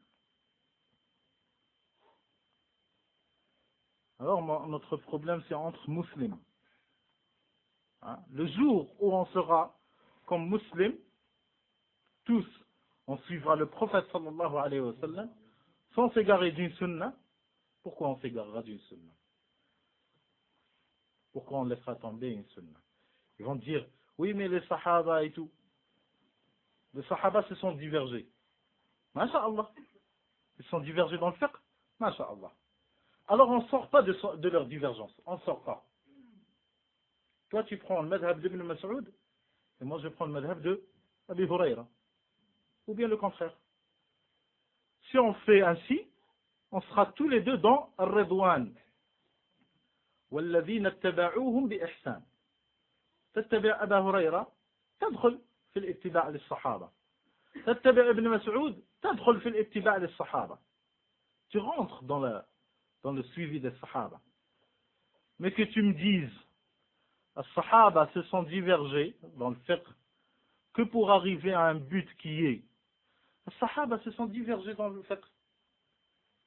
Alors notre problème c'est entre musulmans. Le jour où on sera comme musulmans, tous, on suivra le prophète sallallahu alayhi wa sallam, sans s'égarer d'une sunna. Pourquoi on s'égarera d'une sunna? Pourquoi on laissera tomber une sunna? Ils vont dire, oui mais les sahaba et tout. Les sahaba se sont divergés. Masha'Allah. Ils sont divergés dans le fiqh. Masha'Allah. Alors on ne sort pas de leur divergence. On ne sort pas. Toi tu prends le madhab d'Ibn Mas'ud et moi je prends le madhab de Abi Hurayra. Ou bien le contraire. Si on fait ainsi, on sera tous les deux dans Ar-Ridwan. وَالَّذِينَ اتَّبَعُوهُمْ بِإِحْسَانٍ. تتبع أبا هريرة تدخل في الاتباع للصحابة. تتبع ابن مسعود تدخل في الاتباع للصحابة. Tu rentres dans le suivi des sahaba. Mais que tu me dises, les sahaba se sont divergés dans le fiqh que pour arriver à un but qui est. Les sahaba se sont divergés dans le fiqh.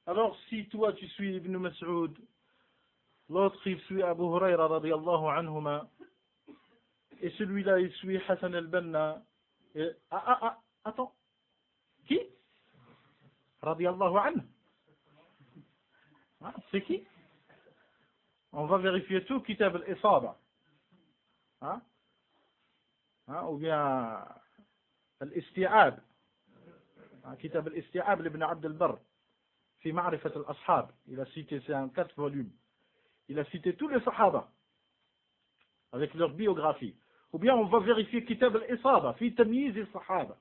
Alors si toi tu suis Ibn Mas'ud, l'autre il suit Abu Hurayra radiyallahu anhuma, et celui-là il suit Hassan al-Banna, attends, qui? Radiyallahu anhu. C'est qui? On va vérifier tout, Kitab al-Isaba. Ou bien al-Isti'ab. Kitab al-Isti'ab l'Ibn Abd al-Barr. fi ma'rifat al-ashab. Il a cité, c'est en 4 volumes. Il a cité tous les sahaba, avec leur biographie. Ou bien on va vérifier Kitab al-Isaba, fi tamyiz al-sahaba,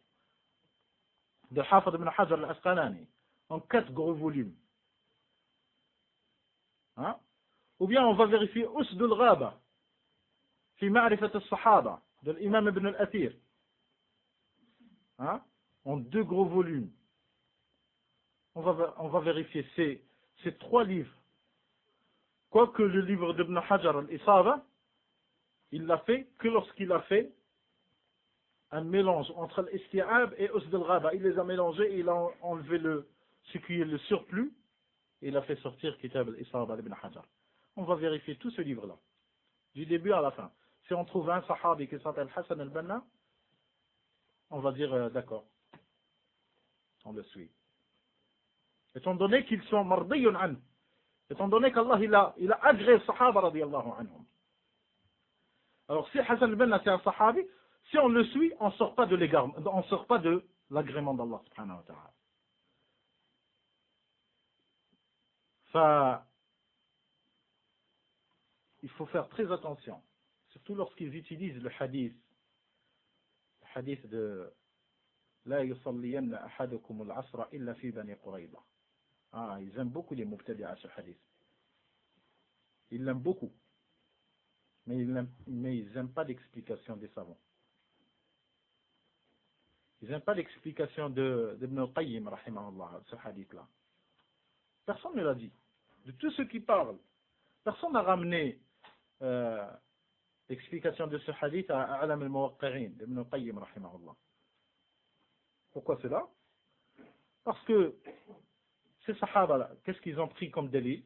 de Hafid ibn Hajar al-Asqalani, en 4 gros volumes. Hein? Ou bien on va vérifier Usd al-Ghaba, fi ma'rifat al-sahaba, de l'imam ibn al-Athir. Hein? En 2 gros volumes. On va vérifier ces 3 livres. Quoique le livre d'Ibn Hajar al-Isaba, il l'a fait que lorsqu'il a fait un mélange entre l'isti'ab et Usd al-Ghaba. Il les a mélangés et il a enlevé ce qui est le surplus et il a fait sortir Kitab al-Isaba d'Ibn Hajar. On va vérifier tout ce livre-là, du début à la fin. Si on trouve un sahabi qui s'appelle Hassan al-Banna, on va dire d'accord, on le suit. Étant donné qu'ils sont mardiyun an, étant donné qu'Allah il a agréé les sahaba radiyallahu anhum. Alors si Hassan al-Banna c'est un sahabi, si on le suit, on ne sort pas de l'agrément d'Allah subhanahu wa ta'ala. Il faut faire très attention, surtout lorsqu'ils utilisent le hadith de La yusalliyanna ahadukum al-asra illa fi bani Qurayza. Ils aiment beaucoup les mubtadi'a ce hadith. Ils l'aiment beaucoup. Mais ils n'aiment pas l'explication des savants. Ils n'aiment pas l'explication d'Ibn al-Qayyim, rahimahullah, ce hadith-là. Personne ne l'a dit. De tous ceux qui parlent, personne n'a ramené l'explication de ce hadith à Alam al-Muwaqqi'in, d'Ibn al-Qayyim, rahimahullah. Pourquoi cela? Parce que ces sahaba-là, qu'est-ce qu'ils ont pris comme dalil?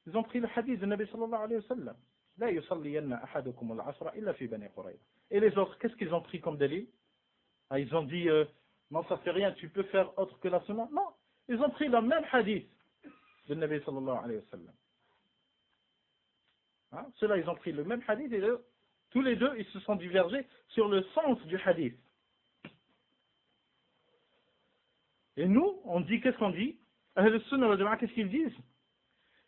Ils ont pris le hadith de Nabi sallallahu alayhi wa sallam. La yusalliyanna ahadukum al-asra illa fi bani Qurayza. Et les autres, qu'est-ce qu'ils ont pris comme dalil? Ils ont dit, non, ça fait rien, tu peux faire autre que la sunna. Non, ils ont pris le même hadith de Nabi sallallahu alayhi wa sallam. Ceux-là, ils ont pris le même hadith et tous les deux, ils se sont divergés sur le sens du hadith. Et nous, on dit, qu'est-ce qu'on dit? Ahl al-Sunnah wal Jama'a, qu'est-ce qu'ils disent?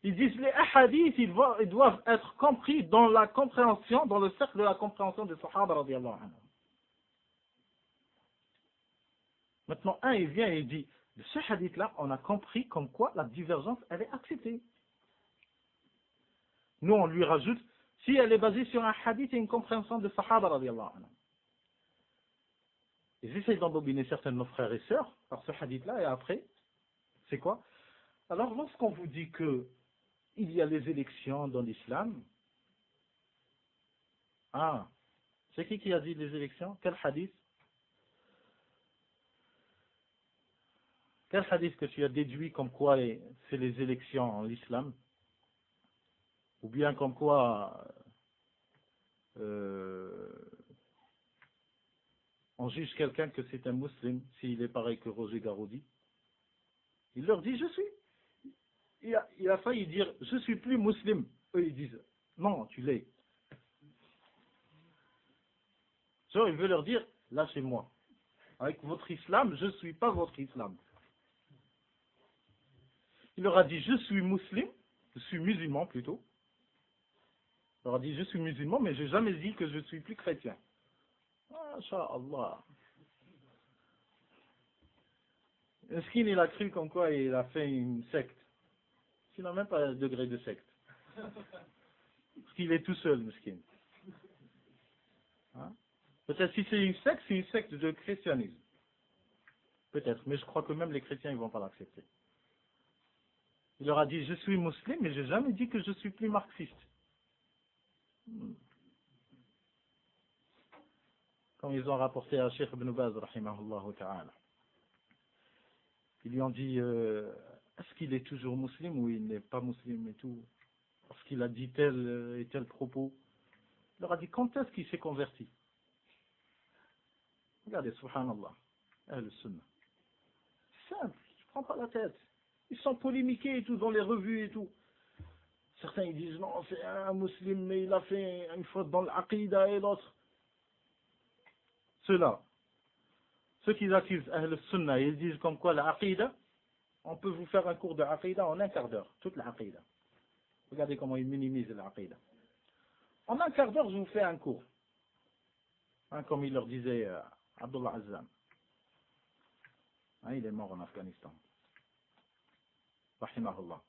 Ils disent, les hadiths, ils doivent être compris dans la compréhension, dans le cercle de la compréhension des Sahaba radiyallahu anhum. Maintenant, il vient et il dit, de ce hadith-là, on a compris comme quoi la divergence, elle est acceptée. Nous, on lui rajoute, si elle est basée sur un hadith et une compréhension des Sahaba radiyallahu anhum. Ils essayent d'embobiner certains de nos frères et sœurs par ce hadith-là, et après, c'est quoi? Alors, lorsqu'on vous dit que il y a les élections dans l'islam, c'est qui a dit les élections? Quel hadith? Quel hadith que tu as déduit comme quoi c'est les élections en l'islam? Ou bien comme quoi on juge quelqu'un que c'est un musulman s'il est pareil que Roger Garoudi? Il leur dit, je suis. Il a failli dire, je suis plus musulman. Eux, ils disent, non, tu l'es. Il veut leur dire, lâchez-moi. Avec votre islam, je ne suis pas votre islam. Il leur a dit, je suis musulman, je suis musulman plutôt. Il leur a dit, je suis musulman, mais je n'ai jamais dit que je suis plus chrétien. Masha'Allah. Meskin, il a cru comme quoi il a fait une secte. Il n'a même pas un degré de secte. Parce qu'il est tout seul, Meskin. Peut-être si c'est une secte de christianisme. Peut-être, mais je crois que même les chrétiens ne vont pas l'accepter. Il leur a dit, je suis musulman, mais je n'ai jamais dit que je suis plus marxiste. Comme ils ont rapporté à Cheikh Ibn Baz, rahimahullah ta'ala. Ils lui ont dit, est-ce qu'il est toujours musulman ou il n'est pas musulman et tout? Parce qu'il a dit tel et tel propos. Il leur a dit, quand est-ce qu'il s'est converti? Regardez, subhanallah, Ahl Sunnah. C'est simple, je ne prends pas la tête. Ils sont polémiqués et tout dans les revues et tout. Certains ils disent, non, c'est un musulman, mais il a fait une faute dans l'aqida et l'autre. Ceux-là, ceux qui accusent Ahl Sunnah, ils disent comme quoi l'aqida, on peut vous faire un cours de aqidah en un quart d'heure, toute la aqidah. Regardez comment ils minimisent la aqidah. En un quart d'heure, je vous fais un cours. Hein, comme il leur disait Abdullah Azzam. Hein, il est mort en Afghanistan. Rahimahullah.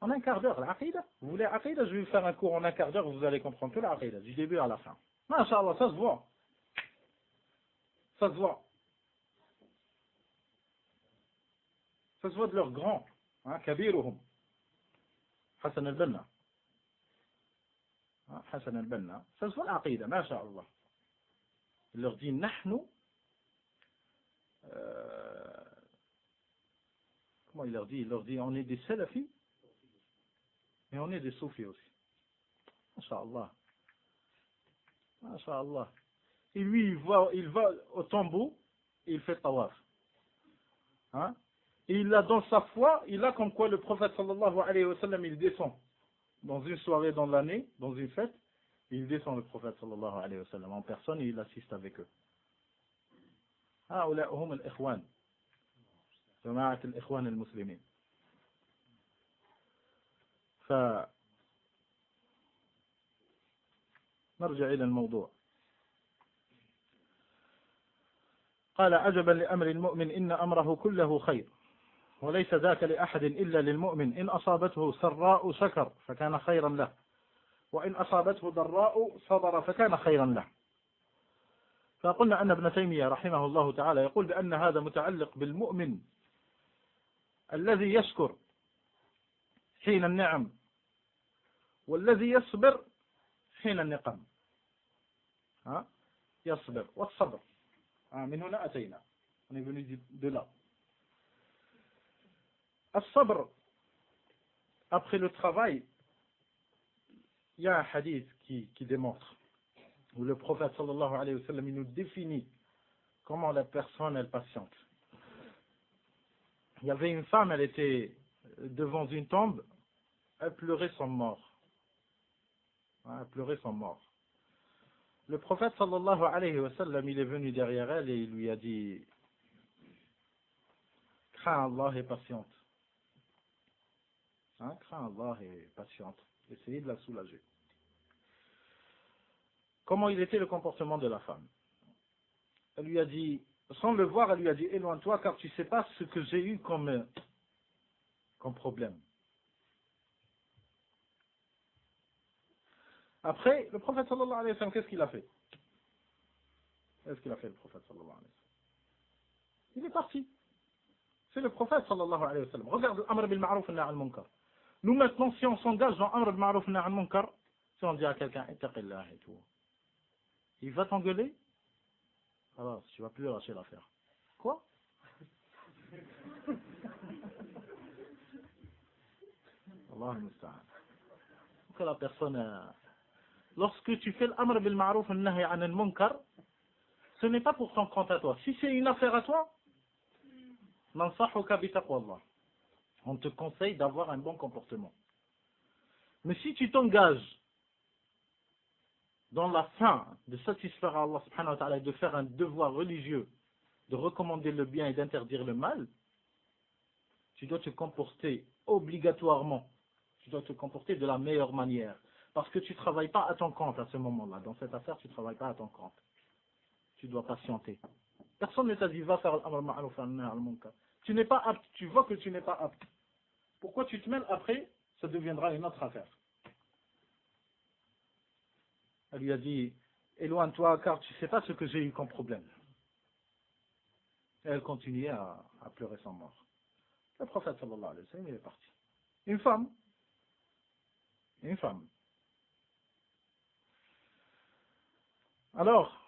En un quart d'heure, l'aqidah. Vous voulez aqidah, je vais vous faire un cours en un quart d'heure, vous allez comprendre tout l'aqidah, du début à la fin. Masha'Allah, ça se voit. Ça se voit. Ça se voit de leurs grands. Hein, Kabiruhum. Hassan al-Banna. Hassan al-Banna. Ça se voit l'aqidah, masha'Allah. Il leur dit, nahnu. Comment il leur dit? Il leur dit, on est des salafis. Et on est des soufis aussi. Masha'Allah. Masha'Allah. Et lui, il va au tombeau et il fait tawaf. Hein? Et il a dans sa foi, il a comme quoi le prophète sallallahu alayhi wa sallam, il descend dans une soirée dans l'année, dans une fête, il descend le prophète sallallahu alayhi wa sallam en personne et il assiste avec eux. هؤلاء هم الإخوان جماعة الإخوان المسلمين. نرجع إلى الموضوع. قال عجبا لأمر المؤمن إن أمره كله خير وليس ذاك لأحد إلا للمؤمن إن أصابته سراء شكر فكان خيرا له وإن أصابته ضراء صبر فكان خيرا له. فقلنا أن ابن تيمية رحمه الله تعالى يقول بأن هذا متعلق بالمؤمن الذي يشكر حين النعم والذي يصبر حين النقم. يصبر والصبر من هنا أتينا. On est venu de là. الصبر, après le travail, il y a un hadith qui démontre, où le prophète sallallahu alayhi wa sallam, il nous définit comment la personne, elle patiente. Il y avait une femme, elle était devant une tombe, elle pleurait son mort. Elle pleurait son mort. Le prophète sallallahu alayhi wa sallam, il est venu derrière elle et il lui a dit, crains Allah et patiente. Crains Allah et patiente. Essayez de la soulager. Comment il était le comportement de la femme? Elle lui a dit, sans le voir, elle lui a dit, éloigne-toi car tu ne sais pas ce que j'ai eu comme problème. Après, le prophète sallallahu alayhi wa sallam, qu'est-ce qu'il a fait? Qu'est-ce qu'il a fait le prophète sallallahu alayhi wa sallam? Il est parti. C'est le prophète sallallahu alayhi wa sallam. Regarde l'amr bil ma'ruf nahy anil munkar. Nous maintenant, si on s'engage dans amr bil ma'ruf nahy anil munkar, si on dit à quelqu'un, ittaqillah et tout, il va t'engueuler, alors tu vas plus lâcher l'affaire. Quoi? Allah musta'an. Que la personne, lorsque tu fais l'amr bil ma'ruf nahy anil munkar, ce n'est pas pour ton compte à toi. Si c'est une affaire à toi, nansahuka bi taqwallah. On te conseille d'avoir un bon comportement. Mais si tu t'engages dans la fin de satisfaire Allah subhanahu wa ta'ala et de faire un devoir religieux, de recommander le bien et d'interdire le mal, tu dois te comporter obligatoirement. Tu dois te comporter de la meilleure manière. Parce que tu ne travailles pas à ton compte à ce moment-là. Dans cette affaire, tu ne travailles pas à ton compte. Tu dois patienter. Personne ne t'a dit va faire l'amr ma'ruf nahy anil munkar. Tu n'es pas apte. Tu vois que tu n'es pas apte. Pourquoi tu te mêles après? Ça deviendra une autre affaire. Elle lui a dit, éloigne-toi car tu ne sais pas ce que j'ai eu comme problème. Et elle continuait à pleurer son mort. Le prophète sallallahu alayhi wa sallam, il est parti. Une femme. Alors,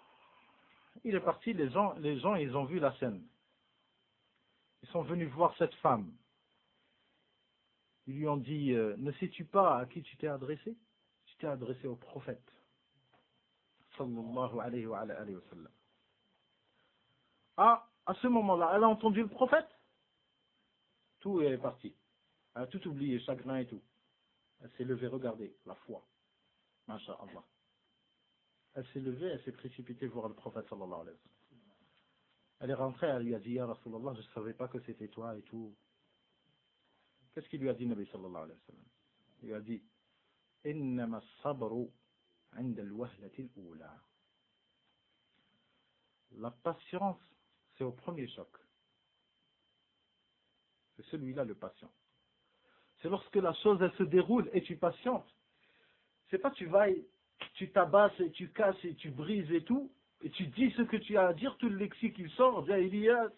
il est parti, les gens, ils ont vu la scène. Ils sont venus voir cette femme. Ils lui ont dit, ne sais-tu pas à qui tu t'es adressé? Tu t'es adressé au prophète. Sallallahu alayhi wa sallam. À ce moment-là, elle a entendu le prophète. Tout est parti. Elle a tout oublié, chagrin et tout. Elle s'est levée, regardez, la foi. Masha'Allah. Elle s'est levée, elle s'est précipitée voir le prophète sallallahu alayhi wa sallam. Elle est rentrée, elle lui a dit, Ya Rasulallah, je ne savais pas que c'était toi et tout. Qu'est-ce qu'il lui a dit, Nabi sallallahu alayhi wa sallam? Il lui a dit, Innama sabru inda al-wahlati al-ula. La patience, c'est au premier choc. C'est celui-là le patient. C'est lorsque la chose elle se déroule et tu patientes. C'est pas tu vas et tu tabasses et tu casses et tu brises et tout, et tu dis ce que tu as à dire, tout le lexique qui sort, Jahiliya.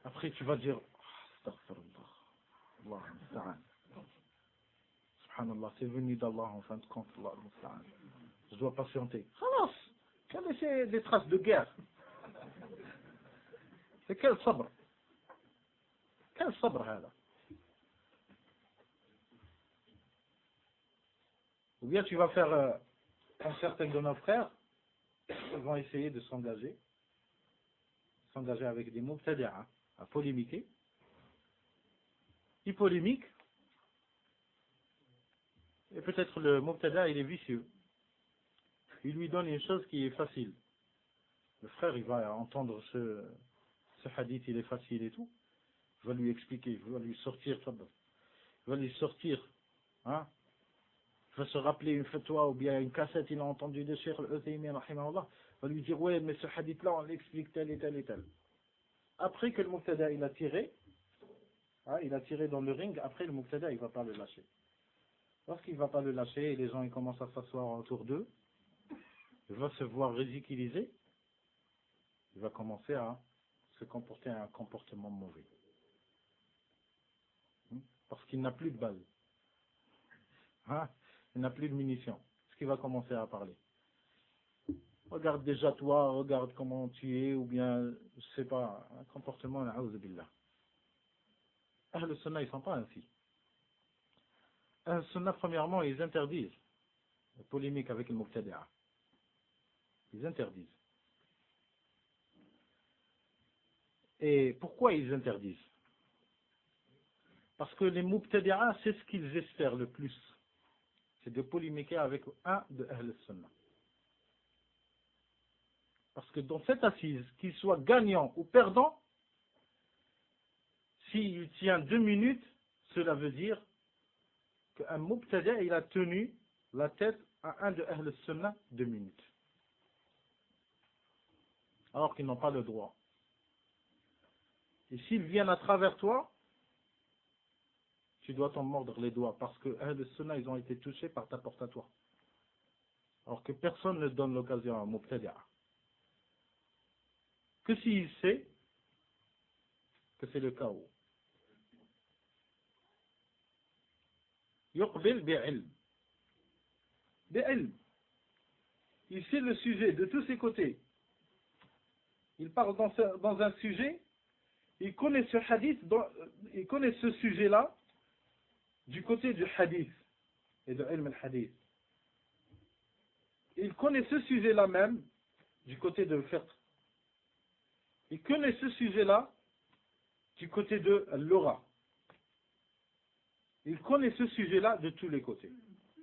Après tu vas dire, Astaghfirullah, Allah musta'an. Subhanallah, c'est venu d'Allah en fin de compte, Allah musta'an. Je dois patienter. Khalas, quelles des traces de guerre? C'est quel sabr? Quel sabr هذا? Ou bien tu vas faire un certain de nos frères, ils vont essayer de s'engager avec des mubtadi'a, à polémiquer. Ils polémiquent, et peut-être le mubtadi'a il est vicieux. Il lui donne une chose qui est facile. Le frère il va entendre ce hadith, il est facile et tout. Je vais lui expliquer, je vais lui sortir, hein. Il va se rappeler une fatwa ou bien une cassette, il a entendu de Cheikh Al-Uthaymin, rahimahullah, va lui dire, ouais, mais ce hadith-là, on l'explique tel et tel et tel. Après que le Muqtada, il a tiré dans le ring, après le Muqtada, il ne va pas le lâcher. Lorsqu'il ne va pas le lâcher, et les gens ils commencent à s'asseoir autour d'eux, il va se voir ridiculisé, il va commencer à se comporter un comportement mauvais. Parce qu'il n'a plus de balles. Hein? Il n'a plus de munitions. Ce qu'il va commencer à parler. Regarde déjà toi, regarde comment tu es, ou bien, je sais pas, un comportement, na'ouz billah. Ahl Sunnah, ils ne sont pas ainsi. Ahl Sunnah, premièrement, ils interdisent la polémique avec le Muqtadi'a. Ils interdisent. Et pourquoi ils interdisent? Parce que les Muqtadi'a, c'est ce qu'ils espèrent le plus. C'est de polémiquer avec un de Ahl Sunnah. Parce que dans cette assise, qu'il soit gagnant ou perdant, s'il tient 2 minutes, cela veut dire qu'un Mubtada, il a tenu la tête à un de Ahl Sunnah 2 minutes. Alors qu'ils n'ont pas le droit. Et s'ils viennent à travers toi, tu dois t'en mordre les doigts. Parce que Ahl Sunnah, ils ont été touchés par ta porte à toi. Alors que personne ne donne l'occasion à un Mubtada. Que s'il sait que c'est le chaos. Yuqbil bi'ilm. Bi'ilm. Il sait le sujet de tous ses côtés. Il parle dans un sujet, il connaît ce hadith, il connaît ce sujet-là du côté du hadith et de ilm al-hadith. Il connaît ce sujet-là même du côté de fiqh. Il connaît ce sujet-là du côté de l'aura. Il connaît ce sujet-là de tous les côtés.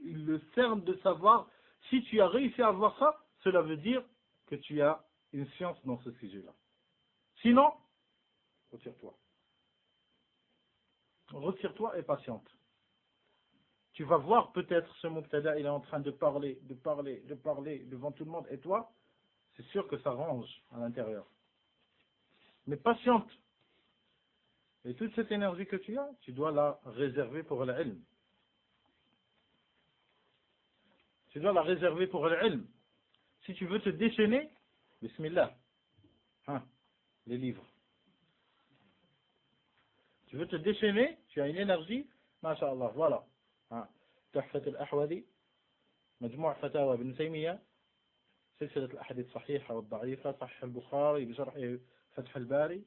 Il le cerne de savoir, si tu as réussi à voir ça, cela veut dire que tu as une science dans ce sujet-là. Sinon, retire-toi. Retire-toi et patiente. Tu vas voir peut-être ce Muqtada, il est en train de parler devant tout le monde. Et toi, c'est sûr que ça range à l'intérieur. Mais patiente. Et toute cette énergie que tu as, tu dois la réserver pour l'ilm. Tu dois la réserver pour l'ilm. Si tu veux te déchaîner, bismillah. Hein, les livres. Tu veux te déchaîner, tu as une énergie, masha'Allah, voilà. تحفة الأحوذي مجموع فتاوى ابن تيمية سلسلة الأحاديث الصحيحة والضعيفة صحيح البخاري بشرح فتح الباري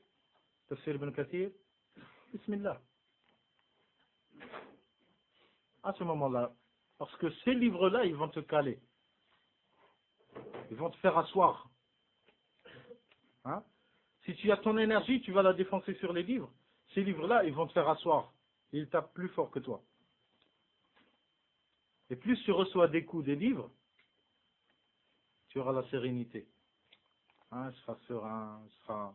تفسير ابن كثير بسم الله. À ce moment-là, parce que ces livres-là, ils vont te caler. Ils vont te faire asseoir. Hein? Si tu as ton énergie, tu vas la défoncer sur les livres. Ces livres-là, ils vont te faire asseoir. Ils tapent plus fort que toi. Et plus tu reçois des coups des livres, tu auras la sérénité. Hein, tu seras serein, tu seras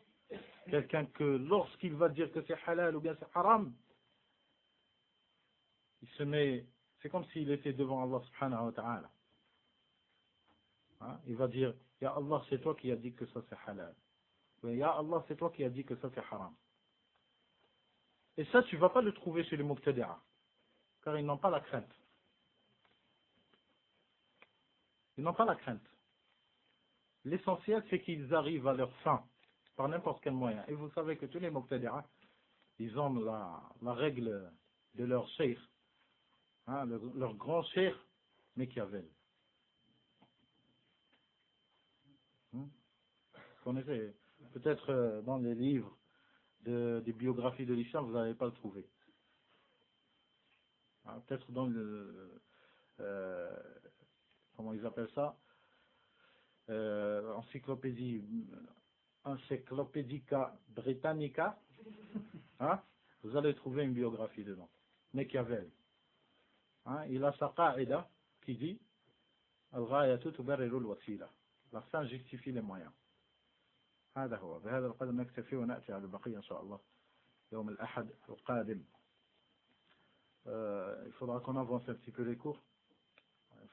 quelqu'un que lorsqu'il va dire que c'est halal ou bien c'est haram, il se met, c'est comme s'il était devant Allah subhanahu wa ta'ala. Hein, il va dire, Ya Allah, c'est toi qui as dit que ça c'est halal. Ou Ya Allah, c'est toi qui as dit que ça c'est haram. Et ça, tu ne vas pas le trouver chez les Muqtadi'a, car ils n'ont pas la crainte. Ils n'ont pas la crainte. L'essentiel, c'est qu'ils arrivent à leur fin, par n'importe quel moyen. Et vous savez que tous les Muqtadi'a, ils ont la règle de leur cheikh, hein, leur grand cheikh, Machiavel. Vous connaissez, peut-être dans les livres des biographies de l'islam, vous n'allez pas le trouver. Hein, peut-être dans le... comment ils appellent ça, Encyclopédica Britannica, hein, vous allez trouver une biographie dedans. Machiavel. Hein, il a sa qa'ida qui dit Al-ghayatu tubarriru al-wasila. La fin justifie les moyens. هذا هو. بهذا القدر نكتفي ونأتي على البقية إن شاء الله يوم الأحد القادم. Il faudra qu'on avance un petit peu les cours.